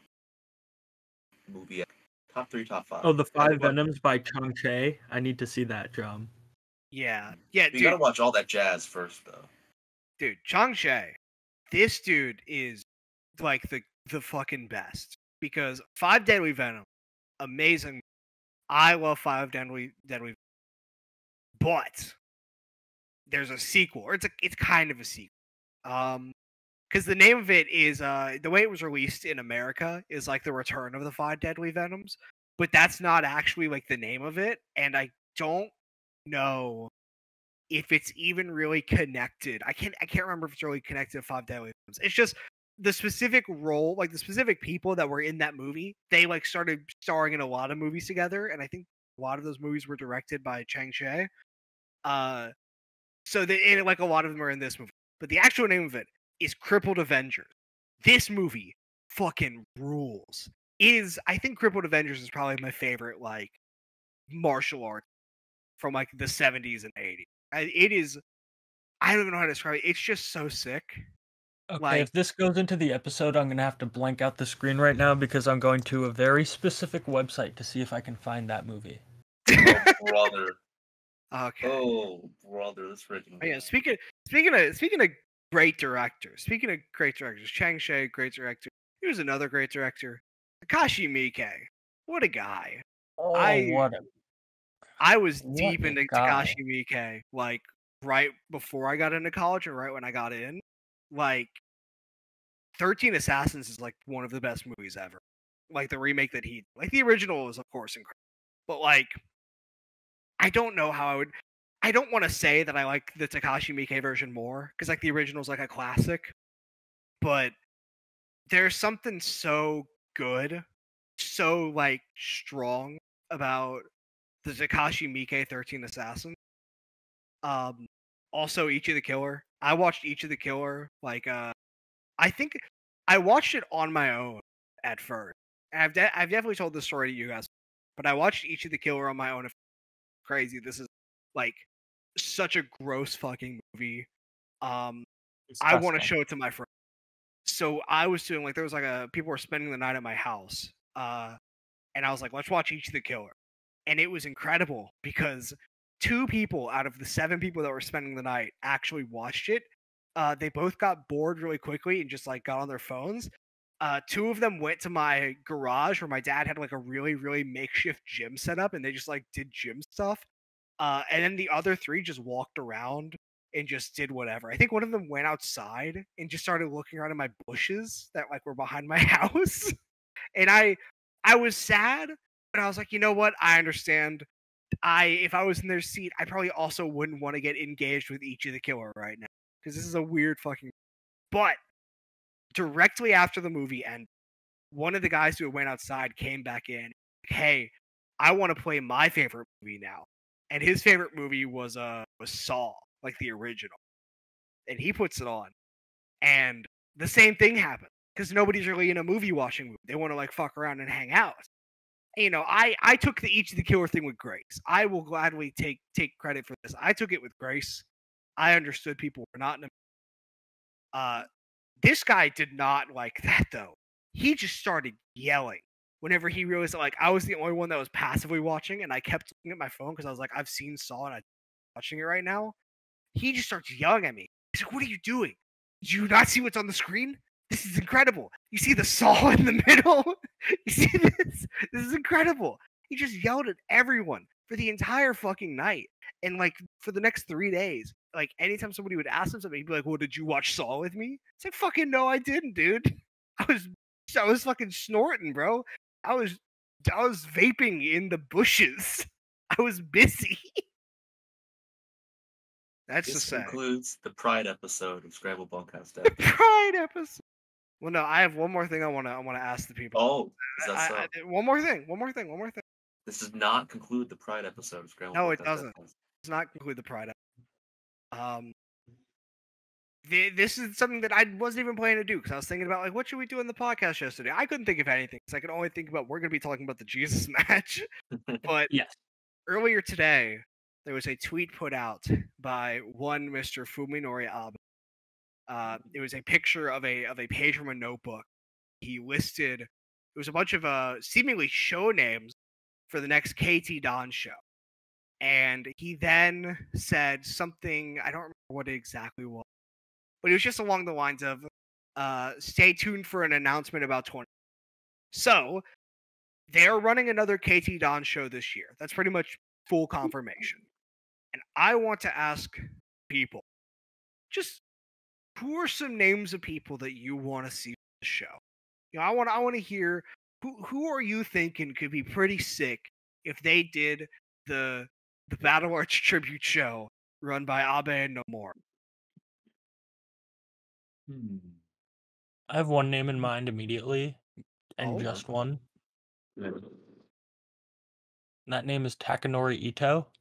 [SPEAKER 2] movie. Top 3, top 5.
[SPEAKER 3] Oh, The 5 Venoms by Chang Che. I need to see that, John.
[SPEAKER 1] Yeah,
[SPEAKER 2] you gotta watch All That Jazz first, though.
[SPEAKER 1] Dude, Chang Che, this dude is like the fucking best. Because 5 Deadly Venom, amazing. I love 5 Deadly Venom. But there's a sequel, or it's kind of a sequel. Because the name of it is the way it was released in America is like The Return of the 5 Deadly Venoms, but that's not actually like the name of it, and I don't know if it's even really connected. I can't remember if it's really connected to 5 Deadly Venoms. It's just the specific role, like the specific people that were in that movie, they like started starring in a lot of movies together, and I think a lot of those movies were directed by Chang Che. So and like a lot of them are in this movie, but the actual name of it is Crippled Avengers. This movie fucking rules. I think Crippled Avengers is probably my favorite like martial art from like the 70s and 80s. It is. I don't even know how to describe it. It's just so sick.
[SPEAKER 3] Okay, if this goes into the episode, I'm going to have to blank out the screen right now because I'm going to a very specific website to see if I can find that movie.
[SPEAKER 2] Oh, brother.
[SPEAKER 1] Okay.
[SPEAKER 2] Oh, brother, this freaking.
[SPEAKER 1] Oh, yeah, speaking of great directors. Speaking of great directors, Chang Che, great director. Here's another great director, Takashi Miike. What a guy!
[SPEAKER 3] Oh,
[SPEAKER 1] I was deep into Takashi Miike, like right before I got into college and right when I got in. Like, 13 Assassins is like one of the best movies ever. Like the remake that like the original is of course incredible, but like I don't know how I don't want to say that I like the Takashi Miike version more because like the original is like a classic, but there's something so good, so like strong about the Takashi Miike 13 Assassin. Also Ichi the Killer. I watched Ichi the Killer like I think I watched it on my own at first. And I've definitely told this story to you guys, but I watched Ichi the Killer on my own. Crazy. This is like such a gross fucking movie. I want to show it to my friends. So I was doing like there was like people were spending the night at my house. And I was like, let's watch Ichi the Killer. And it was incredible because 2 people out of the 7 people that were spending the night actually watched it. they both got bored really quickly and just like got on their phones. Two of them went to my garage where my dad had like a really, really makeshift gym set up, and they just like did gym stuff. And then the other three just walked around and just did whatever. I think one of them went outside and just started looking around in my bushes that like were behind my house. And I was sad, but I was like, you know what? I understand. If I was in their seat, I probably also wouldn't want to get engaged with Ichi the Killer right now, because this is a weird fucking. But directly after the movie ended, one of the guys who went outside came back in. Hey, I want to play my favorite movie now, and his favorite movie was Saw, like the original, and he puts it on, and the same thing happened because nobody's really in a movie watching mood. They want to like fuck around and hang out. You know, I took the Ichi the Killer thing with grace. I will gladly take credit for this. I took it with grace. I understood people were not in a. This guy did not like that though. He just started yelling whenever he realized that like I was the only one that was passively watching, and I kept looking at my phone because I was like, I've seen Saw and I'm watching it right now. He just starts yelling at me. He's like, "What are you doing? Did you not see what's on the screen? This is incredible. You see the Saw in the middle? You see this? This is incredible." He just yelled at everyone for the entire fucking night. And like for the next 3 days, like anytime somebody would ask him something, he'd be like, "Well, did you watch Saw with me?" It's like, fucking no, I didn't, dude. I was fucking snorting, bro. I was vaping in the bushes. I was busy. That's
[SPEAKER 2] This
[SPEAKER 1] just sad.
[SPEAKER 2] concludes the Pride episode of Scramble Bunkhouse.
[SPEAKER 1] The Pride episode. Well, no, I have one more thing I want to ask the people.
[SPEAKER 2] Oh, is that so?
[SPEAKER 1] One more thing.
[SPEAKER 2] This does not conclude the Pride episode of Scramble
[SPEAKER 1] No,
[SPEAKER 2] Bunkhouse.
[SPEAKER 1] it doesn't. It does not conclude the Pride episode. This is something that I wasn't even planning to do because I was thinking about like what should we do in the podcast yesterday. I couldn't think of anything because I could only think about we're going to be talking about the Jesus match. But
[SPEAKER 3] Yes.
[SPEAKER 1] Earlier today, there was a tweet put out by one Mr. Fuminori Abe. It was a picture of a page from a notebook. He listed it was a bunch of seemingly show names for the next KT Don show. And he then said something, I don't remember what it exactly was, but it was just along the lines of, stay tuned for an announcement about 20. So, they're running another KT Don show this year. That's pretty much full confirmation. And I want to ask people, just who are some names of people that you want to see on the show? You know, I want to hear who are you thinking could be pretty sick if they did the Battle Arts tribute show run by Abe and Nomura.
[SPEAKER 3] I have one name in mind immediately, and
[SPEAKER 1] Oh.
[SPEAKER 3] just one. That name is Takanori Ito.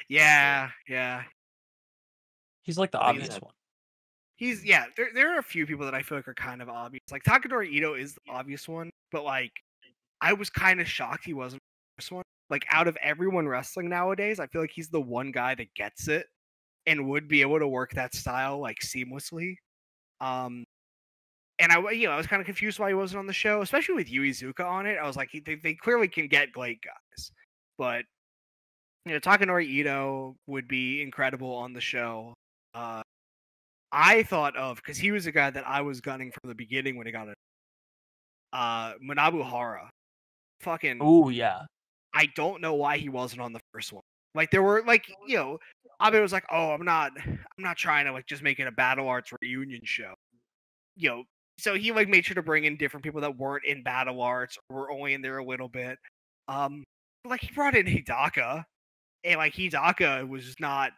[SPEAKER 1] Yeah.
[SPEAKER 3] He's like the obvious one.
[SPEAKER 1] There are a few people that I feel like are kind of obvious. Like Takanori Ito is the obvious one, but like I was kind of shocked he wasn't the first one. Like out of everyone wrestling nowadays, I feel like he's the one guy that gets it and would be able to work that style like seamlessly. And I was kind of confused why he wasn't on the show, especially with Yu Iizuka on it. I was like, they clearly can get great guys, but Takanori Ito would be incredible on the show. I thought of, because he was a guy that I was gunning from the beginning when he got it. Manabu Hara. Fucking.
[SPEAKER 3] Oh yeah.
[SPEAKER 1] I don't know why he wasn't on the first one. Like there were like Abe was like, oh, I'm not trying to like just make it a Battle Arts reunion show. So he like made sure to bring in different people that weren't in Battle Arts or were only in there a little bit. Like he brought in Hidaka, and like Hidaka was just not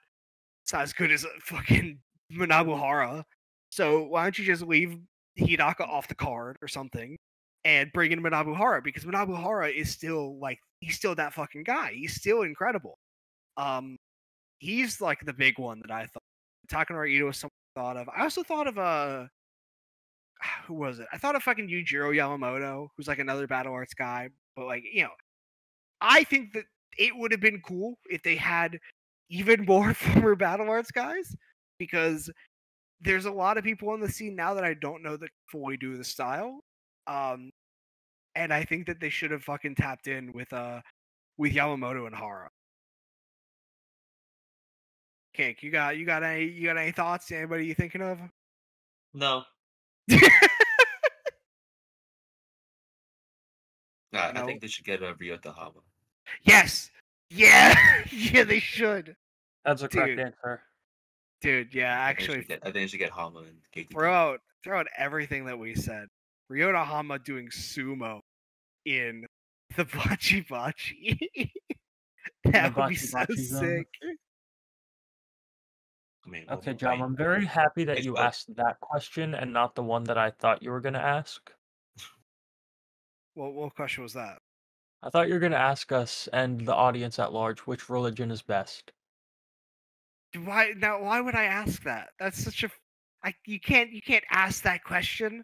[SPEAKER 1] as good as fucking Manabu Hara. So why don't you just leave Hidaka off the card or something and bring in Manabu Hara, because Manabu Hara is still like he's still that fucking guy. He's still incredible. He's like the big one that I thought. Takanori Ito was someone I thought of. I also thought of who was it? I thought of fucking Yujiro Yamamoto, who's like another Battle Arts guy. But like, I think that it would have been cool if they had even more former Battle Arts guys, because there's a lot of people on the scene now that I don't know that fully do the style. And I think that they should have fucking tapped in with Yamamoto and Hara. Kink, you got any thoughts? Anybody you thinking of?
[SPEAKER 2] No. I think they should get a Ryota Hama.
[SPEAKER 1] Yes. Yeah. Yeah, they should.
[SPEAKER 3] That's a correct answer.
[SPEAKER 1] Dude, yeah, actually,
[SPEAKER 2] I think they should get Hama and KTT.
[SPEAKER 1] Throw out everything that we said. Ryota Hama doing sumo in the Bachi Bachi. That would be so sick.
[SPEAKER 2] I mean,
[SPEAKER 3] okay, John, I'm very happy that you asked that question and not the one that I thought you were going to ask.
[SPEAKER 1] Well, what question was that?
[SPEAKER 3] I thought you were going to ask us and the audience at large which religion is best.
[SPEAKER 1] Why would I ask that? That's such a you can't ask that question.